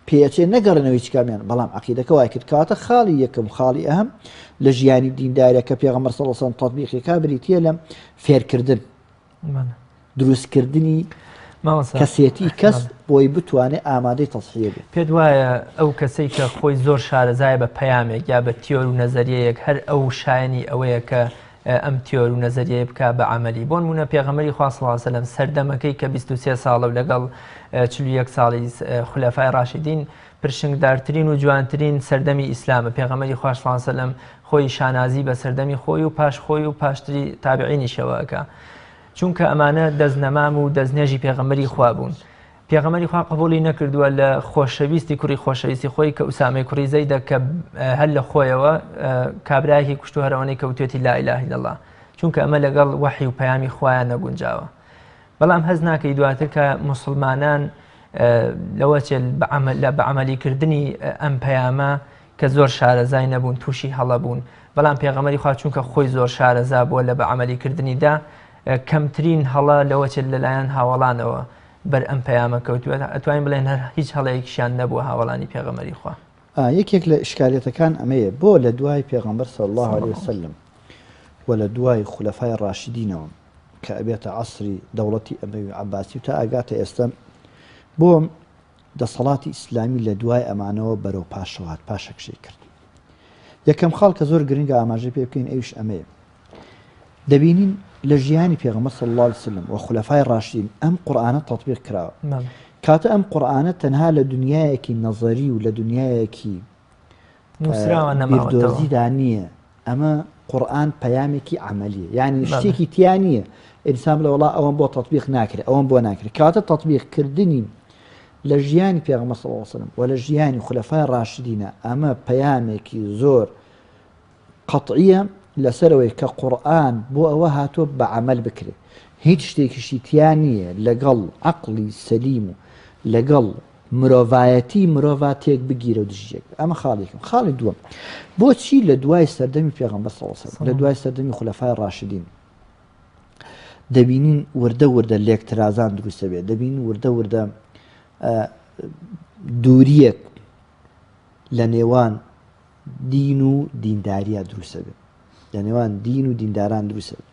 پێچێ نەگەڕنەوەی چکامیان بەڵام عەقیدەکە وای کرد کاتە خاڵی یەکەم خاڵی ئەهم لە ژیانی دینداریە کە پێغەمبەر صلی الله علیه وسلم تەطبیقی بریتیە لە فێرکردن دروستکردنی کەسێتی کەس بۆی بتوانێت ئامادەی تەصحیح بێت پێت وایە ئەو کەسەی کە خۆی زۆر شارەزایە بە پەیامێک یا بە تیۆر و نەزەریەیەک هەر ئەو شایانی ئەوەیە کە ئەم تیۆر و نەزەریە بکە بە عملی. بۆ نمونە پێغەمبەری خوا صلی الله علیه و سلم سەردەمەکەی کە 23 ساڵە و لەگەڵ 41 ساڵی خولەفای ڕاشیدین پرشنگدارترین و جوانترین سەردەمی ئیسلامە. پێغەمبەری خوا صلی الله علیه و سلم خۆی شانازی بە سەردەمی خۆی و پاش خۆی و پاشتری تابعینیشەوە ئەکا، چونکە ئەمانە دەستنەمام و دەستنێژی پێغەمبەری خوا بوون. پێغەمبەری خوا قبوڵی نەکردووە لە خۆشەویستی کوڕی خۆشەویستی خۆی کە ئوسامەی کوڕی زەیدە کە هەر لە خۆیەوە کابرایەکی کوشت و هەرەوەی کەوتێتی لا ئیلاهە ئیلا الله، چونکە ئەمە لەگەڵ وحی و پەیامی خوایان نەگونجاوە. بەڵام هەز ناکەی دواتر کە مسلمانان لەوە بە عەمەلیکردنی ئەم پەیامە کە زۆر شارەزای نەبوون تووشی هەڵە بوون، بەڵام پێغەمبەری خوا چونکە خۆی زۆر شارەزا بووە لە بە عەمەلیکردنیدا کەمترین هەڵە لەوەچێت لەلایەن هاوڵانەوە بەر ئەم پەیامە کەوتووە. ئەتوانین بڵێن هیچ هەڵەیەکیشیان نەبووە هاوڵانی پێغەمبەری خوا. یەکێک لە ئشکالەتەکان ئەمەیە بۆ لە دوای پێغەمبەر صلی الله علیه وسلم و لە دوای خولەفای ڕاشیدینەوە کە ئەبێتە عەسری دەوڵەتی ئەمەوی عەباسی و تا ئاگاتە ئێستا بۆ دەسەڵاتی ئیسلامی لە دوای ئەمانەوە بەرەو پاشەوات پاشەکشەی کرد. یەکەم خاڵ کە زۆر گرنگە ئاماژەی پێ بکەین ئەویش ئەمەیە، دەبینین لە ژیانی پێغەمبەر صلی الله علیه وسلم و خولەفای ڕاشیدین ئەم قورئانە تەطبیق کراوە. کاتە ئەم قورئانە تەنها لە دنیایەکی نەزەری و لە دنیایەکی بیردۆزیدا نییە، ئەمە قورئان پەیامێکی عەمەلیە، یعنی شتێکی تیا نییە ئینسان بڵێ وەڵا ئەوەم بۆ تەطبیق ناکرێت ئەوەم بۆ ناکرێت. کاتە تەطبیقکردنی لە ژیانی پێغەمبەر صلی الله علیه وسلم و لە ژیانی خولەفای ڕاشیدینە ئەمە پەیامێکی زۆر قەطعیە لەسەرەوەی کە قورئان بۆ ئەوە هاتووە بە عەمەل بکرێت، هیچ شتێکیشی تیا نییە لەگەڵ عەقڵی سەلیم و لەگەڵ مرۆڤایەتی مرۆڤ تێک بگیرە و دژیەک. ئەمە خاڵێکم. خاڵی دووەم، بۆچی لە دوای سەردەمی پێغەمبەر صلی الله علیه وسلم لە دوای سەردەمی خولەفای ڕاشیدین دەبینین وردە وردە لێکترازان دروستە بێت، دەبینین وردە وردە دووریەک لە نێوان دین و دینداریە دروستە بێت، لە نێوان دین و دینداران دروستە بێت.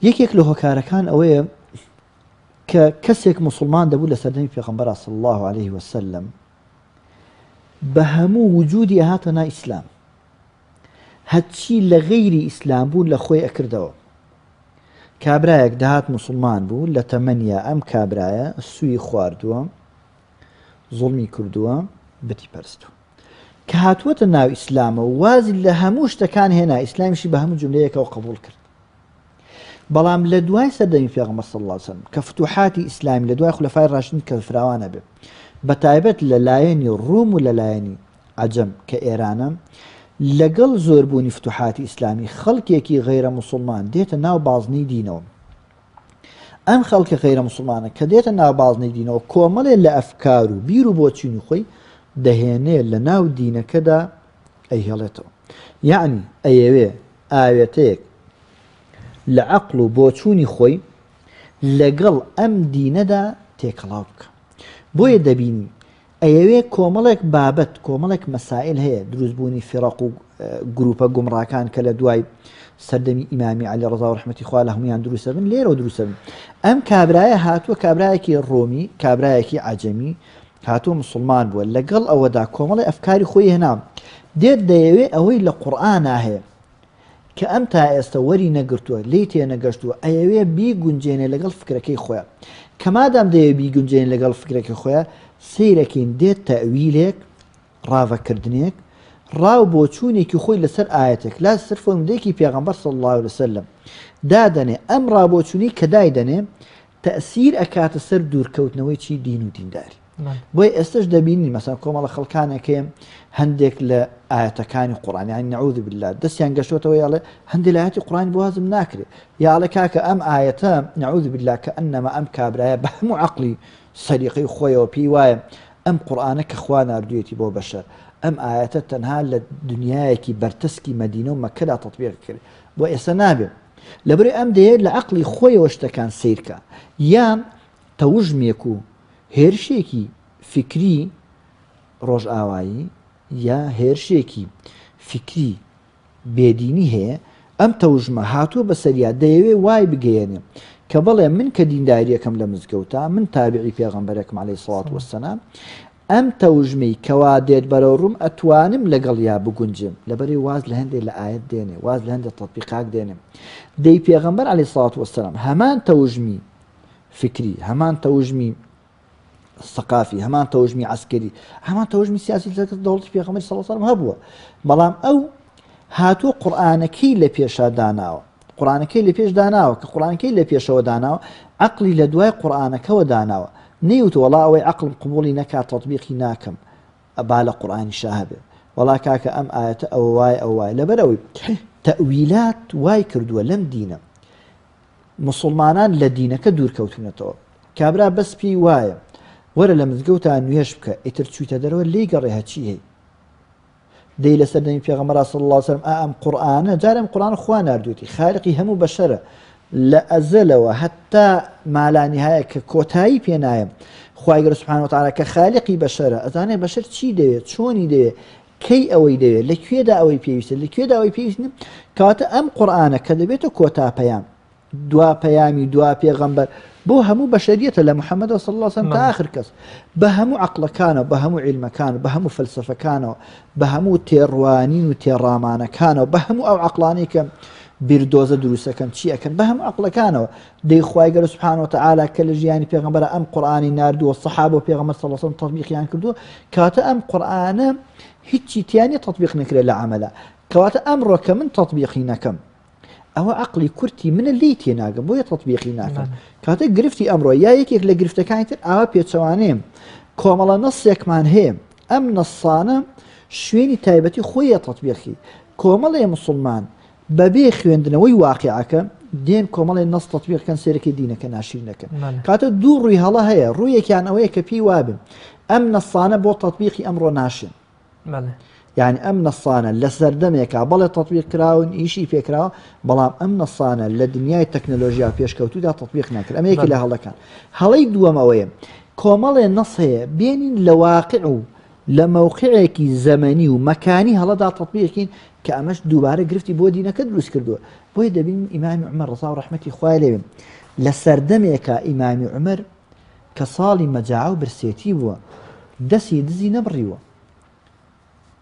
یەکێک لە هۆکارەکان ئەوەیە کە کەسێک مسلمان دەبوو لە سەردەمی پێغەمبەر صلی الله علیه وسلم بە هەموو وجودی هاتە ناو ئیسلام، هەرچی لە غەیری ئیسلام بوو لە خۆی ئەکردەوە. کابرایەک دەهات مسلمان بوو لە تەمەنیا ئەم کابرایە سووی خواردووە، زوڵمی کردووە، بتی پەرستووە. کە هاتووەتە ناو ئیسلامە و وازی لە هەموو شتەکان هێنا، ئیسلامیشی بە هەموو جملەیەکەوە قبوڵ کرد. بەڵام لە دوای سەردەمی پێغەمبەر صلی الله علیه وسلم کە فتوحاتی ئیسلامی لە دوای خولەفای ڕاشیدین کە فراوانە بێ، بە تایبەت لە لایەنی ڕووم و لە لایەنی عەجەم کە ئێرانە، لەگەڵ زۆربوونی فتوحاتی ئیسلامی خەڵکێکی غەیرە مسلمان دێتە ناو بازنەی دینەوە. ئەم خەڵکە غەیرە مسلمانە کە دێتە ناو بازنەی دینەوە کۆمەڵێ لە ئەفکار و بیر و بۆچینی خۆی دەهێنێ لە ناو دینەکەدا ئەیهێڵێتەوە. یعنی ئەیەوێ ئاوێتەیەک لە عەقڵ و بۆچوونی خۆی لەگەڵ ئەم دینەدا تێکەڵاو بکە. بۆیە دەبینی ئەیەوێ کۆمەڵێک بابەت کۆمەڵێک مەسائل هەیە، دروستبوونی فیڕەق و گروپە گومڕاکان کە لە دوای سەردەمی ئیمامی عەلی ڕەضا و ڕەحمەتی خوا لە هەمویان دروستە بن، لێرەوە دروستە بن. ئەم کابرایە هاتووە کابرایەکی ڕۆمی، کابرایەکی عەجەمی، هاتووە مسلمان بووە، لەگەڵ ئەوەدا کۆمەڵی ئەفکاری خۆی هێنا، دێت دەیەوێ ئەوەی لە قورئانا هەیە کە ئەم تا ئێستا وەری نەگرتووە لی تێ نەگەشتووە، ئەیەوێ بیگونجێنێ لەگەڵ فکرەکەی خۆیان. کە مادام دەیەوێ بیگونجێنێ لەگەڵ فکرەکەی خۆیان، سیرەکەین دێت تەویلێک ڕاوەکردنێک ڕاو بۆچوونێکی خۆی لەسەر ئاەتێک لا سەر فەرمودەیەکی پێغەمبەر صلی الله علیه وسلم دادەنێ. ئەم ڕابۆچوونی کە دایدەنێ تەئسیر ئەکاتە سەر دوورکەوتنەوەی چی دین و دینداری. بۆی ئێستش دەبینی مەسەڵەن کۆمەڵە خەڵکانێکێ هەندێک لە ئاەتەکانی قورئان، یعنی نەعوذ بالله دەستیان گەشتوەتەوە یاڵێ هەندێک لە ئاەتی قورئان بوازم ناکرێت، یاڵێ کاکە ئەم ئاەتە نەعوذ بالله کە ئەنەما ئەم کابرایە بە هەموو عەقڵی سەلیقەی خۆیەوە پێی وایە ئەم قورئانە کە خوا ناردوویەتی بۆ بەشەر، ئەم ئاەتە تەنها لە دنیایەکی بەرتەسکی مەدینە و مەکەدا تەطبیق کرد، بۆ ئێستا نابێت. لەبەرەوەی ئەم دەیەوێت لە عەقڵی خۆیەوە شتەکان سیرکە، یان تەوژمێک و هێرشێکی فکری ڕۆژئاوایی یا هێرشێکی فکری بێدینی هەیە، ئەم تەوژمە هاتووە بەسەریا دەیەوێ وای بگەیەنێ کە بەڵێ من کە دینداریەکەم لە مزگەوتە، من تابعی پێغەمبەرێکم عەلەیهی سەڵات وەسەلام، ئەم تەوژمەی کەوا دێت بەرەو ڕووم ئەتوانم لەگەڵ یا بگونجم لەبەری واز لە هەندێک لە ئاەت دێنێ واز لە هەندێک تەطبیقاک دێنێ دەی پێغەمبەر عەلەیهی سەڵات وەسەلام هەمان تەوژمی فکری هەمان تەوژمی سەقافی هەمان تەوژمی عەسکەری هەمان تەوژمی سیاسی لەگەڵ دەوڵەتی پێغەمبەری سەڵڵەڵاهو عەلەیهی وسەلەم هەبووە بەڵام ئەو هاتووە قورئانەکەی لە پێشە داناوە قورئانەکەی لە پێش داناوە کە قورئانەکەی لە پێشەوە داناوە عەقلی لە دوای قورئانەکەوە داناوە نەیوت وەڵا ئەوەی عەقلم قبوڵی نەکات تەطبیقی ناکەم با لە قورئانی شا هەبێ وەڵا کاکە ئەم ئاەتە ئەوە وای ئەو وای لەبەرەوەی تەئویلات وای کردووە لەم دینە مسلمانان لە دینەکە دوورکەوتونەتەوە کابرا بەس پێی وایە وەرە لە مزگەوتان نوێژ بکە ئیتر چوویتە دەرەوە لێی گەڕێ هەچی هەیە دەی لەسەر دەمی پێغەمبەر صلی الله علیه وسلم ئەم قورئانە جارە ئەم قورئانە خوا ناردوویەتی خالقی هەموو بەشەرە لە ئەزەلەوە هەتا مالانیهایە کە کۆتایی پێ نایە خوای گەورە سوبحانەهو وتعالا کە خالقی بەشەرە ئەزانێ بەشەر چی دەوێت چۆنی دەوێت کەی ئەوەی دەوێت لەکوێدا ئەوەی پێویستە لەکوێدا ئەوەی پێویستە کەواتە ئەم قورئانە کە دەبێتە کۆتا پەیام دوا پەیامی دوا پێغەمبەر بۆ هەموو بەشەریەتە لە محەممەد صلی الله علیه وسلم تا آخر کەس بە هەموو عەقڵەکانەوە بە هەموو عیلمەکان بە هەموو فەلسەفەکانەوە بە هەموو تێڕوانین و تێڕامانەکانەوە بە هەموو ئەو عەقڵانەی کە بیردۆزە دروستەکەن چی ئەکەن بە هەموو عەقڵەکانەوە دەی خوای گەورە سوبحانەهو وتعالا کە لە ژیانی پێغەمبەر ئەم قورئانی ناردووە سەحابە و پێغەمبەر صلی الله علیه وسلم تەطبیقیان کردووە کەواتە ئەم قورئانە هیچی تیانی تەطبیق نەکرێت لە عەمەلا کەواتە ئەمڕۆ کە من تەطبیقی نەکەم ئەوە عەقڵی کورتی منە لی تێناگەم بۆیە تەطبیقی ناکەم کاتە گرفتی ئەمڕۆ یا یەکێک لە گرفتەکانی تر ئاوا پێچەوانەیە کۆمەڵە نەسێکمان هەیە ئەم نەسانە شوێنی تایبەتی خۆیە تەطبیقی کۆمەڵێ مسلمان بەبێ خوێندنەوەی واقعەکە دێن کۆمەڵێ نەس تەطبیقکەن سێرەکەی دینەکە ناشیر نەکەن کاتە دوو ڕووی هەڵە هەیە ڕوویەکیان ئەوەیە کە پێی وابن ئەم نەسانە بۆ تەطبیقی ئەمڕۆ ناشن يعني ئەم نەسانە لە سەردەمێکا بەڵێ تەطبیق کراون ئیشی پێکراوە بەڵام ئەم نەسانە لە دنیای تەکنۆلۆژیا پێشکەوتوودا تەطبیق ناکرد ئەمەیەکی لە هەڵەکان هەڵەی دووەم ئەوەیە کۆمەڵێ نەس هەیە بێنین لە واقع و لە مووقعێکی زەمەنی و مەکانی هەڵەدا تەطبیقین کە ئەمەش دووبارە گرفتی بۆ دینەکە دروست کردووە بۆیە دەبین ئیمامی عومەر ڕەزا و ڕەحمەتی خوای لێ بێن لە سەردەمێکا ئیمامی عومەر کە ساڵی مەجاعە و برسێتی بووە دەستی دزی نەبڕیوە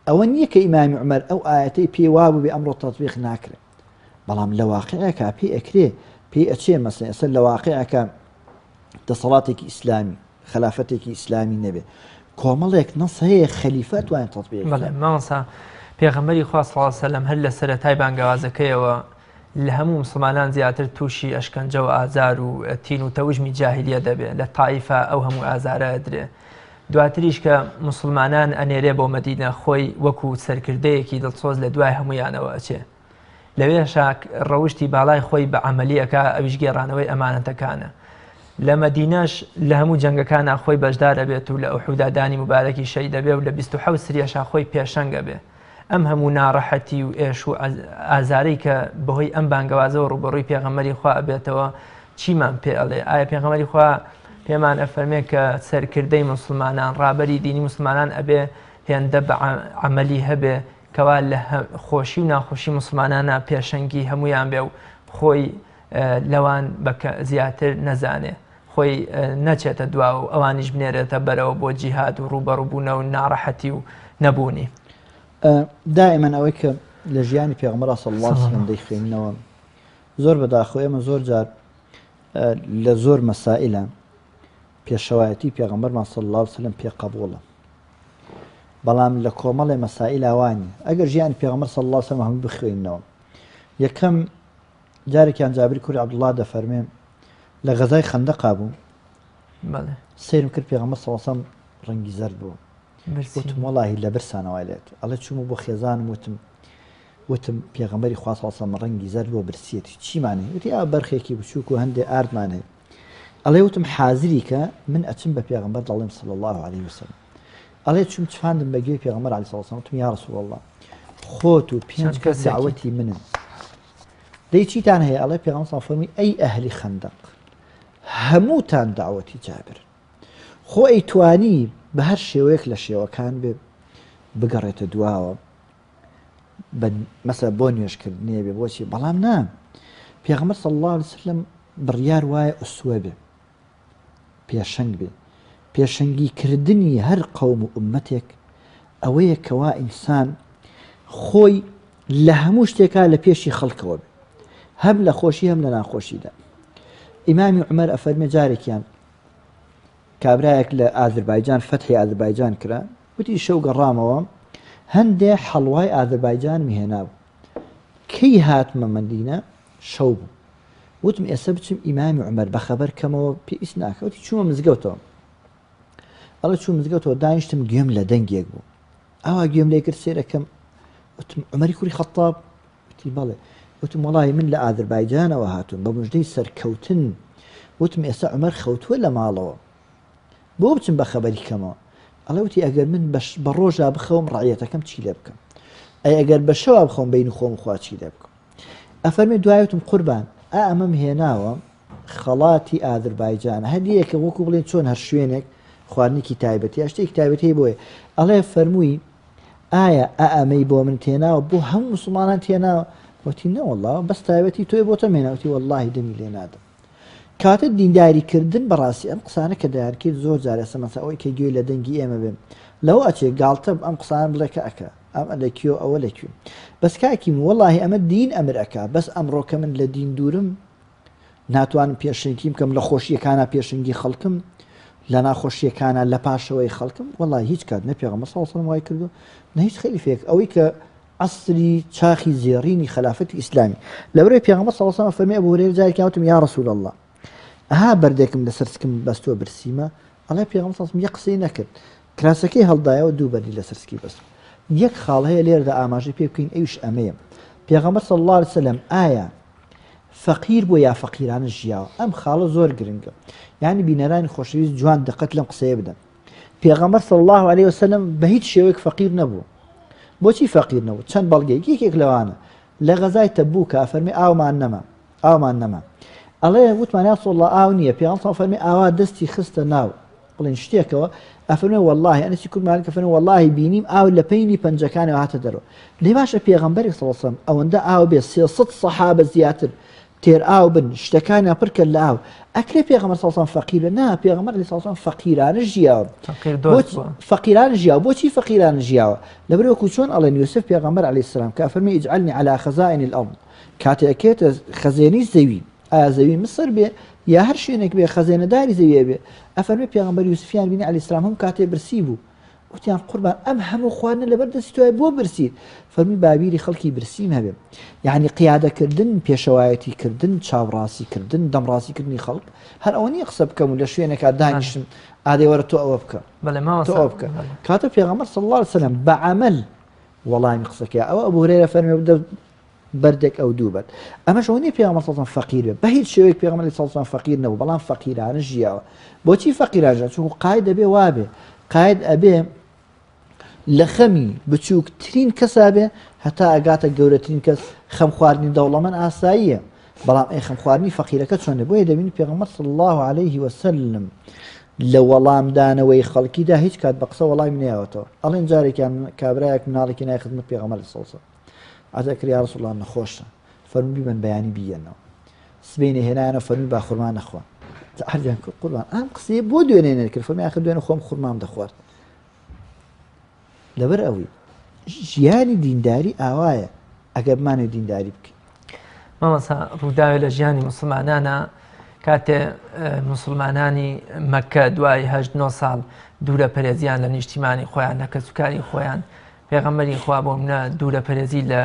ئەوە نییە کە ئیمامی عومەر ئەو ئاەتەی پێی وابوو بێ ئەمڕۆ تەطبیق ناکرێت بەڵام لە واقعەکە پێی ئەکرێ پێی ئەچێ مەسەڵەن ئێستا لە واقعەکە دەسەڵاتێکی ئیسلامی خلافەتێکی ئیسلامی نەبێ کۆمەڵێک نەس هەیە خەلیفە توانێت تەطبیق مامۆستا پێغەمبەری خوا صلی الله علیه وسلم هەر لە سەرەتای بانگەوازەکەیەوە لە هەموو مسلمانان زیاتر تووشی ئەشکەنجە و ئازار و تین و تەوژمی جاهیلیە دەبێت لە تایفە ئەو هەموو ئازارە درێ دواتریش کە مسلمانان ئەنێرێ بۆ مەدینە خۆی وەکو سەرکردەیەکی دڵسۆز لە دوای هەمویانەوە ئەچێ لەوێشا ڕەوشتی باڵای خۆی بە عەمەلیەکە ئەویش گێڕانەوەی ئەمانەتەکانە لە مەدینەش لە هەموو جەنگەکانە خۆی بەشدار ئەبێت و لە ئوحودا دانی مبارەکی شەید دەبێ و لە 27 سریەشا خۆی پێشەنگە بێ ئەم هەموو ناڕەحەتی و ئێش و ئازارەی کە بەهۆی ئەم بانگەوازەوە ڕوبەڕووی پێغەمبەری خوا ئەبێتەوە چیمان پێ ئەڵێ ئایا پێغەمبەری خوا پێمان ئەفەرمێ کە سەرکردەی مسلمانان ڕابەری دینی مسلمانان ئەبێ هێندە بە عەمەلی هەبێ کەوا لە خۆشی و ناخۆشی مسلمانانە پێشەنگی هەمویان بێ و خۆی لەوان زیاتر نەزانێ خۆی نەچێتە دوا و ئەوانیش بنێرێتە بەرەوە بۆ جیهاد و ڕوبەڕووبوونە و ناڕەحەتی و نەبوونی دائما ئەوەی کە لە ژیانی پێغەمبەر صلی الله علیه وسلم دەیخوێنینەوە زۆر بەداخەوە ئێمە زۆر جار لە زۆر مەسائلە پێشەوایەتی پێغەمبەرمان صلی الله علیه وسلم پێ قبوڵە بەڵام لە کۆمەڵی مەسائل ئەوانی ئەگەر ژیانی پێغەمبەر صلی الله علیه وسلم هەموو بخوێنینەوە یەکەم جارێکیان جابری کوڕی عەبدوڵڵا دەفەرمێ لە غەزای خەندەقا بوو سەیرم کرد پێغەمبەر صلی الله علیه وسلم ڕەنگی زەرد بوو وتم وەڵاهی لە برسانەوە لێت ئەڵێ چوومە بۆ خێزانم وتم پێغەمبەری خوا صلی الله علیه وسلم ڕەنگی زەرد بۆ برسێتی چیمانێ وتی ئا بەرخێکی بچووک و هەندێک ئاردمان هەیە ئەڵێ وتم حازری کە من ئەچم بە پێغەمبەر دەڵێم صلی الله علیه وسلم ئەڵێ چوم چفاندم بەگوێی پێغەمبەر علیه الصلاة والسلام وتم یا رسول الله خۆت و پێنج کەس دعوەتی منن دەی چیتان هەیە ئەڵێ پێغەمبەر صلی الله فەرمی ئەی ئەهلی خەندەق هەمووتان دعوەتی جابر خۆ ئەیتوانی بە هەر شێوەیەک لە شێوەکان بێ بگەڕێتە دواوە مەسەلا بۆ نوێژکردنێ بێ بۆچی بەڵام نا پێغەمبەر صلی الله علیه وسلم بڕیار وایە ئوسوە بێ پێشەنگ بێ پێشەنگیکردنی هەر قەوم و ئومەتێک ئەوەیە کەوا ئینسان خۆی لە هەموو شتێکا لە پێشی خەڵکەوە بێ، هەم لە خۆشی هەم لە ناخۆشیدا. ئیمامی عومەر ئەفەرمێ جارێکیان کابرایەک لە ئازربایجان فەتحی ئازربایجان کرا، وتی شەو گەڕامەوە هەندێ حەڵوای ئازربایجان میهێنابوو. کەی هاتمە مەدینە شەو بوو، وتم ئێستا بچم ئیمامی عومەر بەخەبەر کەمەوە پێویست ناکە. وتی چوومە مزگەوتەوە، ئەڵە چوو مزگەوتەوە دانیشتم گوێم لە دەنگێک بوو، ئاوا گوێم لێ کرد سێرەکەم، وتم عومەری کوڕی خەتاب؟ وتی بەڵێ. وتم وەڵی من لە ئازربایجانەوە هاتوون بە موژدەی سەرکەوتن. وتم ئێستا عومەر خەوتووە لە ماڵەوە، بۆ بچم بە خەبەری کەمەوە. ئەڵە وتی ئەگەر من بە ڕۆژا بخەوم ڕعیەتەکەم چی لێ بکەم، ئەی ئەگەر بە شەوا بخۆم بین خۆم خوا چی لێ بکەم. ئەفەرمێ دوایوتم قوربان ئەمەم هێناوە خەڵاتی ئازربایجان هەدیەکە وەکو بڵێن چۆن هەر شوێنێک خواردنێکی تایبەتی یا شتێکی تایبەتی بۆیە. ئەڵێ فەرمووی ئایا ئەمەی بۆ من تێناوە بۆ هەموو مسلمانان تێناوە؟ وتی نەوەڵڵا بەس تایبەتی تۆی بۆتە مێناوتی وەڵڵاهی دەمی لێ نادەم. کاتە دینداریکردن بەڕاستی ئەم قسانە کە دایانکرد زۆر جارە سەمەسا ئەوەی کە گوێی لە دەنگی ئێمە بێن لەوە ئەچێ گاڵتە ئەم قسان بڵێ کە ئەکە ئەم لەکوێ ئەوە لەکوێ. بەس کاکی وەڵڵاهی ئەمە دین ئەمر ئەکا، بەس ئەمڕۆکە من لە دین دوورم ناتوانم پێشنگی بکەم لە خۆشیەکانە پێشنگی خەڵکم، لە ناخۆشیەکانە لە پاشەوەی خەڵکم. وەڵڵاهی هیچ کات نە پێغەمبەر صلی الله علیه و سلم وای کردو نە هیچ خەلیفەیەک ئەوەی کە عەسری چاخی زێڕینی خلافەتی ئیسلامی لەبەرەوەی پێغەمبەر صلی الله علیه و سلم فەرمێ ئەبوو هورەیرە جارێکی وتم یا رسول الله ئەها بەردێکم لەسەر سکم بەستووە برسیمە. ئەڵێ پێغەمبەر صلی الله علیه و سلم یەک قسەی نەکرد، کراسەکەی هەڵدایەوە دوو بەردی لەسەر سکی بەست. یەک خاڵ هەیە لێرەدا ئاماژەی پێ بکەین ئەویش ئەمەیە. پێغەمبەر صلی الله علیه و سلم ئایا فەقیر بۆ یا فەقیرانە ژیاوە؟ ئەم خاڵە زۆر گرنگە، یعنی بینەرانی خۆشەویست جوان دقت لەم قسەیە بدەن. پێغەمبەر صلی الله علیه و سلم بە هیچ شێوەیەک فەقیر نەبوو. بۆچی فەقیر نەبوو؟ چەند بەڵگەیەک یەکێک لەوانە لە غەزای تەبووکە ئەفەرمێ ئاومان نەما. ئەڵێ وتمان یا رسوڵ الله ئاو نییە. پێغەمبەر فەرمێ ئاوا دەستی خستە ناو بڵێن شتێکەوە. ئەفەرمێ وەڵڵاهی ئەنەسی کوڕ مالک ئەفەرمێ وەڵڵاهی بینیم ئاو لە پەینی پەنجەکانەوە هاتە دەرەوە. لێ باشە پێغەمبەری صلی الله علیه و سلم ئەوەندە ئاو بێ 300 سەحابە زیاتر تێر ئاو بن شتەکانیان پڕ کرد لە ئاو، ئەکرێ پێغەمبەر صلی الله علیه و سلم فەقیر بێ؟ نا، پێغەمبەر صلی الله علیه و سلم فەقیرانە ژیاوە. فەقیرانە ژیاوە. بۆچی فەقیرانە ژیاوە؟ لەبەرەوەی وەکو چۆن ئەڵێن یوسف پێغەمبەر عەلەیهی السلام کە ئەفەرمێ اجعلنی علی خەزائن الأرض، کاتێکێتە خەزێنەی زەوی، ئایا زەوی مسر بێ یا هەر شوێنێک بێ خەزێنەداری زەویە بێ. ئەفەرمێ پێغەمبەر یوسفیان بینی عەلەیهی السلام هەموو کاتێ برسی بوو، وتیان قوربان ئەم هەموو خواردنە لەبەر دەستی تۆیە بۆ برسیت؟ فەرمی باویری خەڵکی برسیم هەبێ. یعنی قیادەکردن، پێشەوایەتیکردن، چاوڕاستیکردن، دەمڕاستیکردنی خەڵک هەر ئەوە نییە قسە بکەم و لە شوێنێکا دانیشتم ئادەی وەرە تۆ ئەوە بکە تۆ ئەوە بکە. کاتە پێغەمبەر صلی الله علیه و سلم بە عەمەل وەڵامی قسەکەی. ئەوە ئەبوو هورەیرە فەرمێ بدە بەردێک ئەو دوو بەر. ئەمەش ئەوە نییە پێغەمبەر صلی الله علیه و سلم فەقیر بێ، بە هیچ شێوەیەک پێغەمبەر صلی الله علیه و سلم فەقیر نەبوو، بەڵام فەقیرانە ژیاوە. بۆچی فەقیرانە ژیاوە؟ چونکە قاید ئەبێ وابێ، قاید ئەبێ لە خەمی بچووکترین کەسا بێ هەتا ئەگاتە گەورەترین کەس. خەم خواردنی دەوڵەمەند ئاساییە، بەڵام ئەی خەم خواردنی فەقیرەکە چۆنە؟ بۆیە دەبینی پێغەمبەر صلی الله علیه و سلم لە وەڵامدانەوەی خەڵکیدا هیچ کات بە قسە وەڵامی نەیەوەتەوە. ئەڵێن جارێکیان کابرایەک مناڵێکی نای خزمەت پێغەمبەر صلی الله علیه و سلم ئەتەکری یا رسول الله نەخۆشە، فەرمووی بیبەن بەیانی بیەنەوە. سبەینێ هێنایانە فەرمووی با خورما نەخوا. هەرجیان قوربان ئەم قسەیە بۆ دوێنێ نەکرد، فەرمووی ئاخر دوێنێ خۆم خورمام دەخوارد. لەبەر ئەوەی ژیانی دینداری ئاوایە ئەگەر بمانێ دینداری بکەین. مامەسا ڕووداوێ لە ژیانی مسلمانانە کاتێ مسلمانانی مەکە دوای 8-9 ساڵ دوورە پەرێزیان لە نیشتیمانی خۆیان لە کەسوکاری خۆیان پێغەمبەری خوا بۆ منە دوورە پەرێزی لە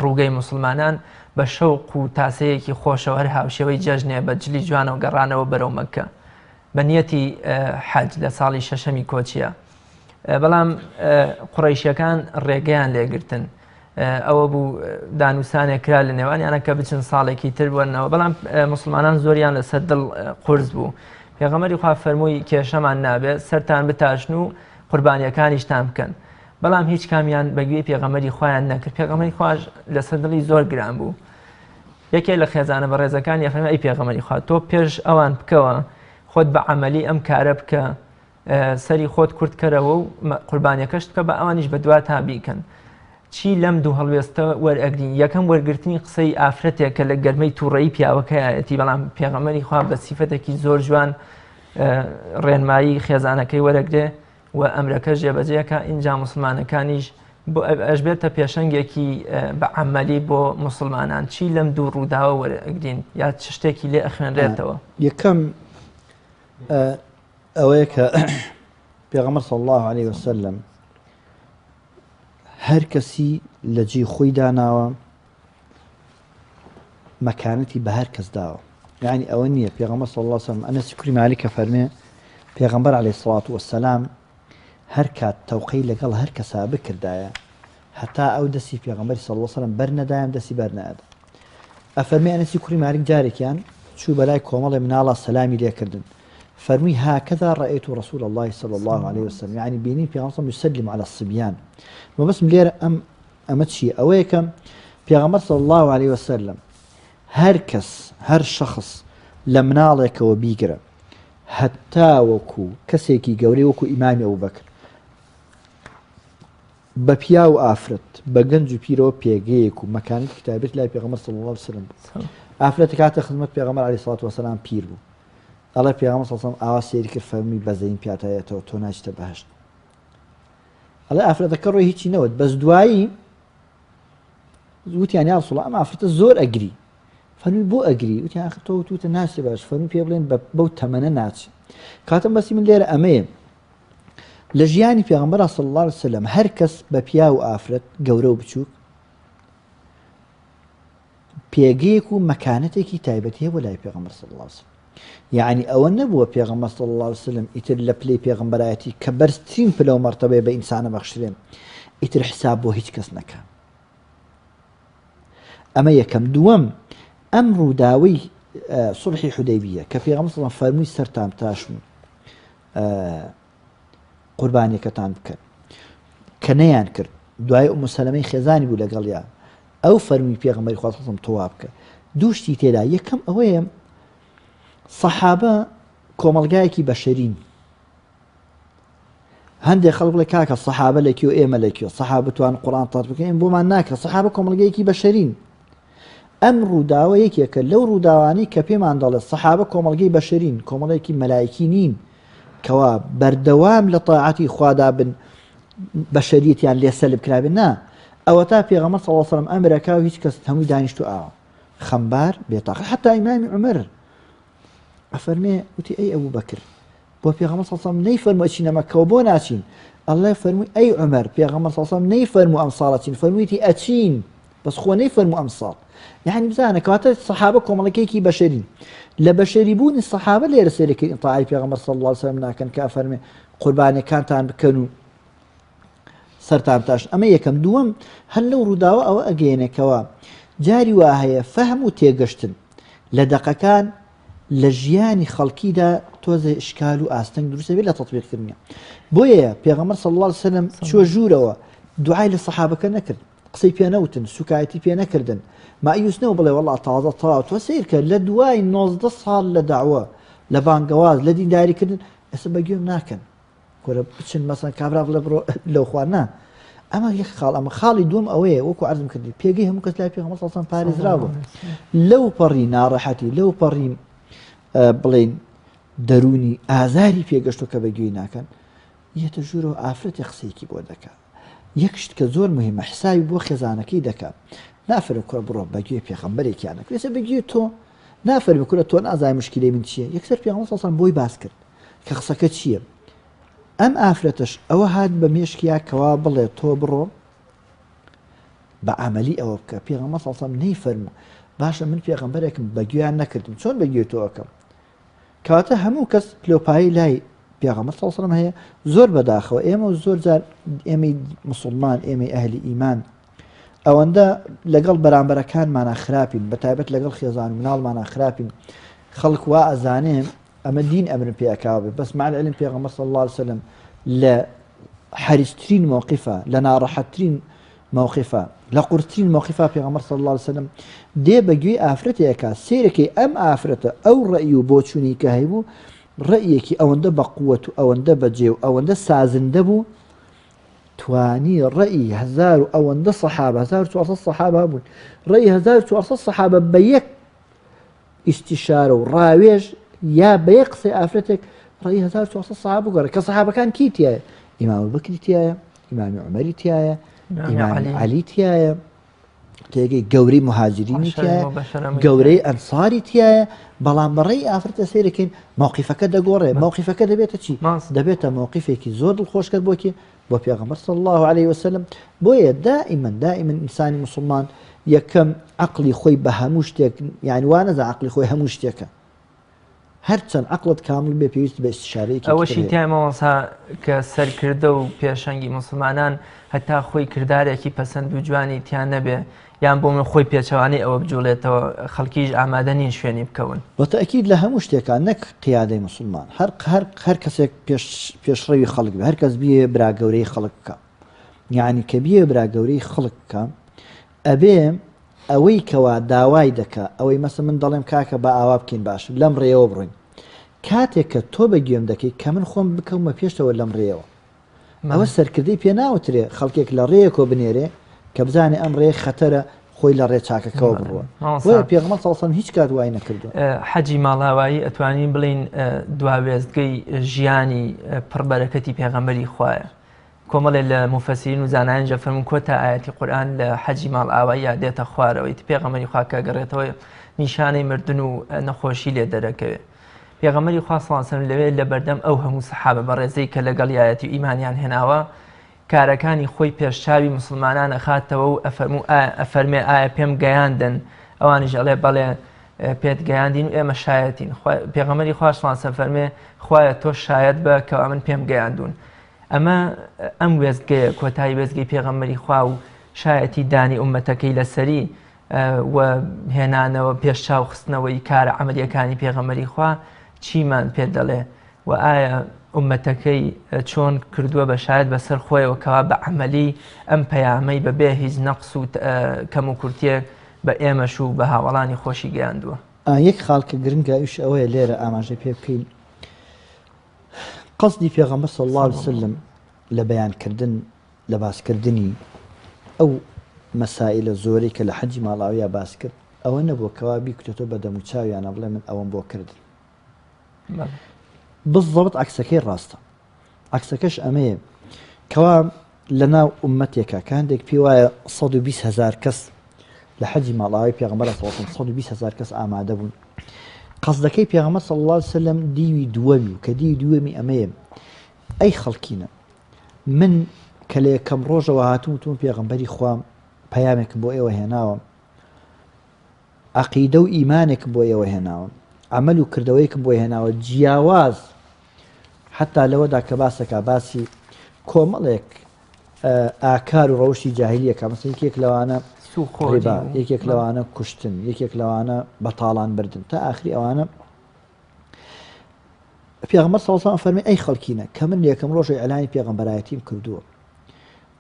ڕووگەی مسلمانان بە شەوق و تاسەیەکی خۆشەوە هەر هاوشێوەی جەژنێ بە جلی جوانەوە گەڕانەوە بەرەو مەکە بە نیەتی حەج لە ساڵی شەشەمی کۆچیە. بەڵام قوڕەیشیەکان ڕێگەیان لێگرتن، ئەوە بوو دانووسانێک کرا لە نێوانیانە کە بچن ساڵێکی تر بوونەوە، بەڵام مسلمانان زۆریان لەسەر دڵ قورس بوو. پێغەمبەری خوا فەرمووی کێشەمان نابێت سەرتان بتاشن و قوربانیەکانیشتان بکەن، بەڵام هیچ کامیان بەگوێی پێغەمبەری خوایان نەکرد. پێغەمبەری خوا لەسەر دڵی زۆر گران بوو. یەکێک لە خێزانە بەڕێزەکانی فەرمووی ئەی پێغەمبەری خوا تۆ پێش ئەوان بکەوە خۆت بە عەمەلی ئەم کارە بکە، سەری خۆت کورتکەرەوە و قوربانیەکەشت بکە بە ئەوانیش بە دوات تا بیکەن. چی لەم دوو هەڵوێستە وەرئەگرین؟ یەکەم وەرگرتنی قسەی ئافرەتێک کە لە گەرمەی تووڕەیی پیاوەکەیەتی، بەڵام پێغەمبەری خوا بە سیفەتێکی زۆر جوان ڕێنمایی خێزانەکەی وەرەگرێ و ئەمرەکە ژێبەجێکە ئینجا مسلمانەکانیش بۆ ئەژبێتە پێشەنگێکی بە عەمەلی بۆ مسلمانان چی لەم دوو ڕووداوە وەرەگرین یا چ شتێکی لێ ئەخوێنرێتەوە. یەکەم ئەوەیە کە پێغەمبەر صلی الله عليه وسلم هەر کەسی لە جێی خۆی داناوە مەکانەتی بە هەر کەس داوە. یعنی ئەوە نییە پێغەمبەر صلی الله عليه وسلم ئەنەسی کوڕی مالیکە فەرمێ پێغەمبەر عەلەیهی سڵات وەسەلام هەر کات تەوقەی لەگەڵ هەر کەسا بکردایە هەتا ئەو دەستی پێغەمبەری صلی الله عليه وسلم بەرنەدایان دەستی بەرنەدا. ئەفەرمێ ئەنەسی کوڕی مالیک جارێکیان چوو بەلای کۆمەڵێ مناڵە سەلامی لێکردن فەرمووی هاكذا رأيت رسول الله صلى الله عليه وسلم يعني بيني پیغمبر يسلم على الصبيان وبس لير أمت شيء أويكم پیغمبر صلى الله عليه وسلم هر كس هر شخص لمنالك وبيقرأ حتى وكو كسيكي قولي وكو إمام أبو بكر بپیا و ئافرەت بە گەنج و پیرەوە پێگەیەک و مەکانێکی کتابێت لای پێغەمبەر صلی الله عليه وسلم ئافرەتی کاتە خزمەت پێغەمبەر عەلەیهی سڵات وەسەلام پیر بوو ئەڵێ پێغەمبەر صلی الله عليه وسلم ئاوا سێری کرد فەرمووی بەزەین پیاتایەتەوە تۆ ناچیتە بەهەشت. ئەڵێ ئافرەتەکە ڕۆی هیچی نەوت بەس دوایی وتیان یا ڕەسوڵ ئەم ئافرەتە زۆر ئەگری فەرمووی بۆ ئەگری وتیان ئاخر تۆ وتوتە ناچێ باش فەرمووی پێ بڵێن بەو تەمەنە ناچێ. کاتم بەسی من لێرە ئەمەیە لە ژیانی پێغەمبەر صلی الله عليه وسلم هەر کەس بە پیا و ئافرەت گەورە و بچووک پێگەیەک و مەکانەتێکی تایبەتی هەیە بۆ لای پێغەمبەر صلی الله عليه وسلم. يعني ئەوە نەبووە پێغەمبەر صلی الله عليه وسلم ئیتر لە پلەی پێغەمبەرایەتی کە بەرزترین پلە و مەرتەبەیە بە ئینسانە بەخشرێن ئیتر حساب بۆ هیچ کەس نەکا. ئەمە یەکەم. دووەم ئەم ڕووداوەی سوڵحی حودەیبیە کە پێغەمبەر صلی الله عليه وسلم فەرمووی سەرتان تاشن قوربانیەکەتان بکەن کە نەیان کرد دوای ئومو سەلەمەی خێزانی بوو لەگەڵیان ئەو فەرمووی پێغەمبەری خوا صلی الله عليه وسلم تەوا بکە. دوو شتی تێدا یەکەم ئەوەیە سەحابە کۆمەڵگایەکی بەشەرین هەندێک خەڵک بڵێ کاکە سەحابە لەکوێ و ئێمە لەکوێ سەحابە توان قورئان تەرجمە بکەین بۆمان ناکرێت سەحابە کۆمەڵگەیەکی بەشەرین. ئەم ڕووداوە یەکێکە لەو ڕووداوانەی کە پێمان دەڵێت سەحابە کۆمەڵگەی بەشەرین کۆمەڵێکی مەلایکی نین کەوا بەردەوام لە تاعاتی خوادا بن بەشەریەتیان لێسەلب کرابێت نا ئەوە تا پێغەمبەر صلی الله عليه وسلم ئەمرەکا و هیچ کەس هەمووی دانیشتو ئاوە خەمبار بێتاقەت حتا ئیمامی عومەر ئەفەرمێ وتی ئەی ئەبوو بەکر بۆ پێغەمبەر صلی الله عليه وسلم نەیفەرمووە ئەچینە مەککەوە بۆ ناچین ئەڵڵێ فەرمووی ئەی عومەر پێغەمبەر صلی الله عليه وسلم نەیفەرموو ئەم ساڵ ئەچین فەرموویەتی ئەچین بەس خۆ نەیفەرموو ئەم ساڵ. يعني بزانە کەواتە سەحابە کۆمەڵەکەیەکی بەشەرین لە بەشەری بوونی سەحابە لێرە سێرەکەی ئینتاعی پێغەمبەر صلی الله عليه وسلم ناکەن کە ئەفەرمێ قوربانیەکانتان بکەن و سەرتان تاشن. ئەمە یەکەم. دووەم هەر لەو ڕووداوە ئەوە ئەگەیەنێکەوە جاری وا هەیە فەهم و تێگەشتن لە دەقەکان لە ژیانی خەڵکیدا تۆزە ئشکال و ئاستەنگ دروستە بێت لە تەطبیقکردنیە. بۆیە پێغەمبەر صلی الله عليه وسلم چوە ژوورەوە دوعای لە سەحابەکە نەکرد قسەی پێ نەوتن سوکایەتی پێ نەکردن مایوس نەوە بڵێ وەڵڵا تازە تەواو تۆ سیر کرد لە دوای 19 ساڵ لە داوە لە بانگەواز لە دینداریکردن ئێستا بەگوێم ناکەن کۆرە بچن مەسەن کابرا بڵێ بڕۆ لەو خوارنا. ئەمە یەک خاڵ. ئەمە خاڵی دووەم ئەوەیە وەکو عەرزم کردی پێگەی هەموو کەس لای پێغەمبەر صلی الله عليه وسلم پارێزرا بوو لەو پەڕی ناڕەحەتی لەو پەڕی بڵێن دەرونی ئازاری پێگەشتۆ کە بەگوێی ناکەن یەتە ژوورەوە ئافرەتی قسەیەکی بۆ دەکات. یەک شت کە زۆر مهمە حسابی بۆ خێزانەکەی دەکات نافرە کوڕە بڕۆ بەگوێ پێغەمبەرێکیان نەکرێت ئێستا بەگوێ تۆ نافەرمی کوڕە تۆ نازای مشکلەی من چییە یەکسەر پێغەمبەر صلی الله عليه وسلم بۆی باس کرد کە قسەکە چییە. ئەم ئافرەتەش ئەوە هات بە مێشکیا کەوا بڵێ تۆ بڕۆ بە عەمەلی ئەوە بکە پێغەمبەر صلی الله عليه وسلم نەیفەرموو باشە من پێغەمبەرێکم بەگوێیان نەکردم چۆن بەگوێ تۆ ئەەکەم. کەواتە هەموو کەس پلۆپایی لای پێغەمبەر صلی الله عليه وسلم هەیە زۆر بەداخەوە ئێمە زۆر جار ئێمەی مسلمان ئێمەی ئەهلی ئیمان ئەوەندە لەگەڵ بەرامبەرەکانمانە خراپین بەتایبەت لەگەڵ خێزان و مناڵمانە خراپین خەڵک وا ئەزانێ ئەمە دین ئەمرن پێکاوێ بەس مع العلم پێغەمبەر صلی الله عليه وسلم لە حەریصترین موقفە لە ناڕەحەتترین موقفە لە قورسترین موقفە پێغەمبەر صلی الله عليه وسلم دێ بەگوێی ئافرەتێکە سیرەکەی ئەم ئافرەتە ئەو ڕەئی و بۆچوونی کە هەیبوو ڕەیەکی ئەوەندە بە قووەت و ئەوەندە بەجێ و ئەوەندە سازندە بوو توانی ڕەئی هەزار و ئەوەندە سەحابە 1400 سەحابە بوون ڕەئی 1400 سەحابە بە یەک ئیستیشارە و ڕاوێژ یا بە یەک قسەی ئافرەتێک ڕێی 1400 سەحابە گەڕێ کە سەحابەکان کی تایە ئیمام بەکری تایە ئیمامی عومەری تایە ئیمامی عەلی تایە تێگەی گەورەی مهاجرینی تایە گەورەی ئەنساری تایە بەڵام بەڕێی ئافرەتە سەیرەکەین موقیفەکە دەگۆڕێ موقیفەکە دەبێتە چی دەبێتە موقیفێکی زۆر دڵخۆشکرد بۆ کێ بۆ پێغەمبەر صلی الله عليه وسلم بۆیە دائما ئینسانی مسلمان یەکەم عەقڵی خۆی بە هەموو شتێک یعنی وا نەزان عەقڵی خۆی هەموو شتێکە هەرچەند عەقڵت کامل بێ پێویست بە ئیستیشارەیەکی ئەوەشی تای مامۆستا کە سەرکردە و پێشەنگی مسلمانان هەتا خۆی کردارێکی پەسەند و جوانی تیان نەبێ یان بۆ من خۆی پێچەوانەی ئەوە بجوڵێتەوە خەڵکیش ئامادە نین شوێنی بکەون بەتەئکید لە هەموو شتێکان نەک قیادەی مسلمان هەر کەسێک پێشڕەوی خەڵک بێ هەر کەس بیە برا گەورەی خەڵک بکە یعنی کە بیە برا گەورەی خەڵک بکە ئەبێ ئەوەی کەوا داوای دەکا ئەوەی مەسە من دەڵێم کاکە بە ئاوا بکەین باش لەم ڕێەوە بڕۆین کاتێک کە تۆ بەگوێم دەکەیت کە من خۆم بکەمە پێشتەوە لەم ڕێەوە ئەوە سەرکردەی پێ ناوترێ خەڵکێک لە ڕێیەکۆ بنێرێ کە بزانێ ئەم ڕێ خەتەرە خۆی لە ڕێ چاکەکەەوە بڕوە پێغەمبەر صلی الله علیه و هیچ کات وای نەکردووە حەجی ماڵاوایی ئەتوانین بڵین دواوێستگەی ژیانی پڕبەرەکەتی پێغەمبەری خوایە کۆمەڵێ لە مفەسیرین و زانایانجا فەرمون کۆتا ئاەتی قورئان لە حەجی ماڵئاوایی دێتە خوارەوەی پێغەمبەری خوا کە گەڕێتەوە نیشانەی مردن و نەخۆشی لێ دەرەکەوێت پێغەمبەری خوا صلی الله علیه و سلم لەوێ لە بەردەم ئەو هەموو سەحابە بەڕێزەی کە لەگەڵ یایەتی و ئیمانیان هێناوە کارەکانی خۆی پێشچاوی مسلمانان ئەخاتەوە و ئەفەرمێ ئایا پێم گەیاندن ئەوانیش ئەڵێ بەڵێ پێت گەیاندین و ئێمە شایەتین پێغەمبەری خوا صلی الله علیه و سلم فەرمێ خوایە تۆ شایەت بە کەوا من پێم گەیاندون ئەمە ئەم وێستگەیە کۆتایی وێستگەی پێغەمبەری خوا و شایەتی دانی ئومەتەکەی لەسەری و هێنانەوە پێشچاو خستنەوەی کارە عەمەلیەکانی پێغەمبەری خوا چیمان پێ دەڵێ و ئایا ئومەتەکەی چۆن کردووە بە شاید بەسەر خۆیەوە کەوا بە عەمەلی ئەم پەیامەی بەبێ هیچ نەقس و کەم و کورتێک بە ئێمەش و بە هاوڵانی خۆشی گەیاندووە یەک خاڵکە گرنگایش ئەوەیە لێرە ئاماژەی پێ بکەین قەسدی پێغەمبەر صلی الله علیه وسلم لە بەیانکردن لە باسکردنی ئەو مەسائلە زۆرەی کە لە حەجی ماڵاویە باس کرد ئەوە نەبووە کەوا بیکوتێتەوە بە دەموچاویانە بڵێ من ئەوەم بۆ کردن بالضبط عکسەکەی ڕاستە عکسەکەش ئەمەیە کەوا لە ناو ئومەتێکە کاندێک پێی وایە 120,000 کەس لە حەجی ماڵاوی پێغەمبەر صلی الله علیه وسلم 120,000 کەس ئامادە بوون قەسدەکەی پێغەمبەر صلی الله علیه وسلم دیوی دووەمی و کە دیوی دووەمی ئەمەیە ئەی خەڵکینە من کە لە یەکەم ڕۆژەوە هاتووم پێغەمبەری خوام پەیامێک بۆ ئێوە هێناوە عەقیدە و ئیمانێک بۆ ئێوە هێناوە عمل و کردەوەیەکم بۆ هێناوە جیاواز حتا لەوەدا کە باسەکە باسی کۆمەڵێک ئاکار و ڕەوشی جاهیلیەکە مەسەڵەن یەکێک لەوانە ڕیبا یەکێک لەوانە کوشتن یەکێک لەوانە بەتاڵان بردن تا ئاخری ئەوانە پێغەمبەر صلی الله علیه و سلم فەرمی ئەی خەڵکینە کە من یەکەم ڕۆژی ئەلانی پێغەمبەرایەتیم کردووە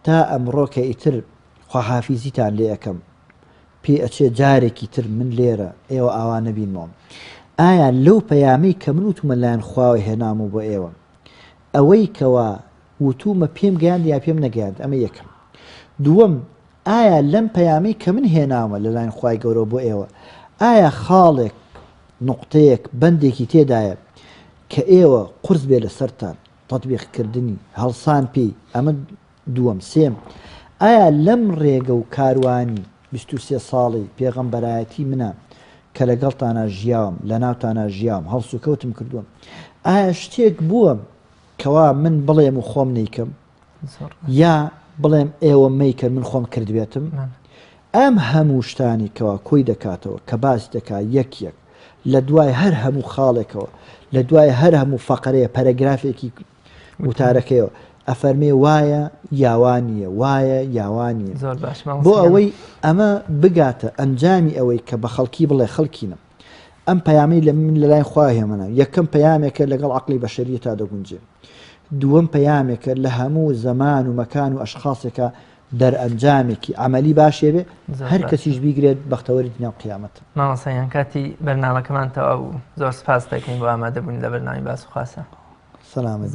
تا ئەمڕۆ کە ئیتر خواحافیزیتان لێ یەکەم پێ ئەچێ جارێکی تر من لێرە ئێوە ئاوا نەبینمەوە ئایا لەو پەیامەی کە من وتومە لایەن خواوە هێنامەوە بۆ ئێوە ئەوەی کەوا وتومە پێم گەیاند یا پێم نەگەیاند ئەمە یەکەم دووەم ئایا لەم پەیامەی کە من هێنامە لەلایەن خوای گەورە بۆ ئێوە ئایا خاڵێک نوقتەیەک بەندێکی تێدایە کە ئێوە قورس بێ لەسەرتان تەطبیقکردنی هەڵسان پێی ئەمە دووەم سێم ئایا لەم ڕێگە و کاروانی 23 ساڵی پێغەمبەرایەتی منە کە لەگەڵتانە ژیاوم لە ناوتانە ژیاوم هەڵس و کەوتم کردووە ئایا شتێک بووە کەوا من بڵێم و خۆم نیکەم یا بڵێم ئێوە مەیکە من خۆم کردبێتم ئەم هەموو شتانی کەوا کۆی دەکاتەوە کە باس دەکات یەک لە دوای هەر هەموو خاڵێکەوە لە دوای هەر هەموو فەقەرەیە پەرەگرافێکی وتارەکەیەوە ئەفەرمێ وایە یاوانیە وایە یاوانیە بۆ ئەوەی ئەمە بگاتە ئەنجامی ئەوەی کە بە خەڵکی بڵێ خەڵکینم ئەم پەیامی لە من لەلای خوا هێمەنە یەکەم پەیامێکە لەگەڵ عەقڵی بەشەریە تا دەگونجێ دووەم پەیامێکە لە هەموو زەمان و مەکان و ئەشخاصێکە دەرئەنجامێکی عەمەلی باشێ بێ هەر کەسیش بیگرێت بەختەوەری دنیا و قیامەت مامۆستایان کاتی بەرنامەکەمان تەواو و زۆر سپاس دەکەین بۆ ئامادەبوون لە بەرنامی باس و خواسە سەلامەت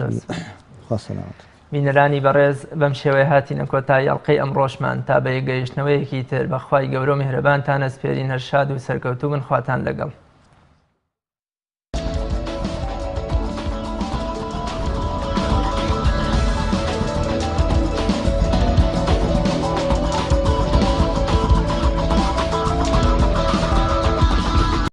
خوا سەلامەت بینەرانی بەڕێز بەم شێوەیە هاتینە کۆتایی ئەڵقەی ئەمڕۆژمان تا بە یەکگەیشتنەوەیەکی تر بەخوای گەورە و میهرەبانتان ئەسپێرین هەر شاد و سەرکەوتوو بن خواتان لەگەڵ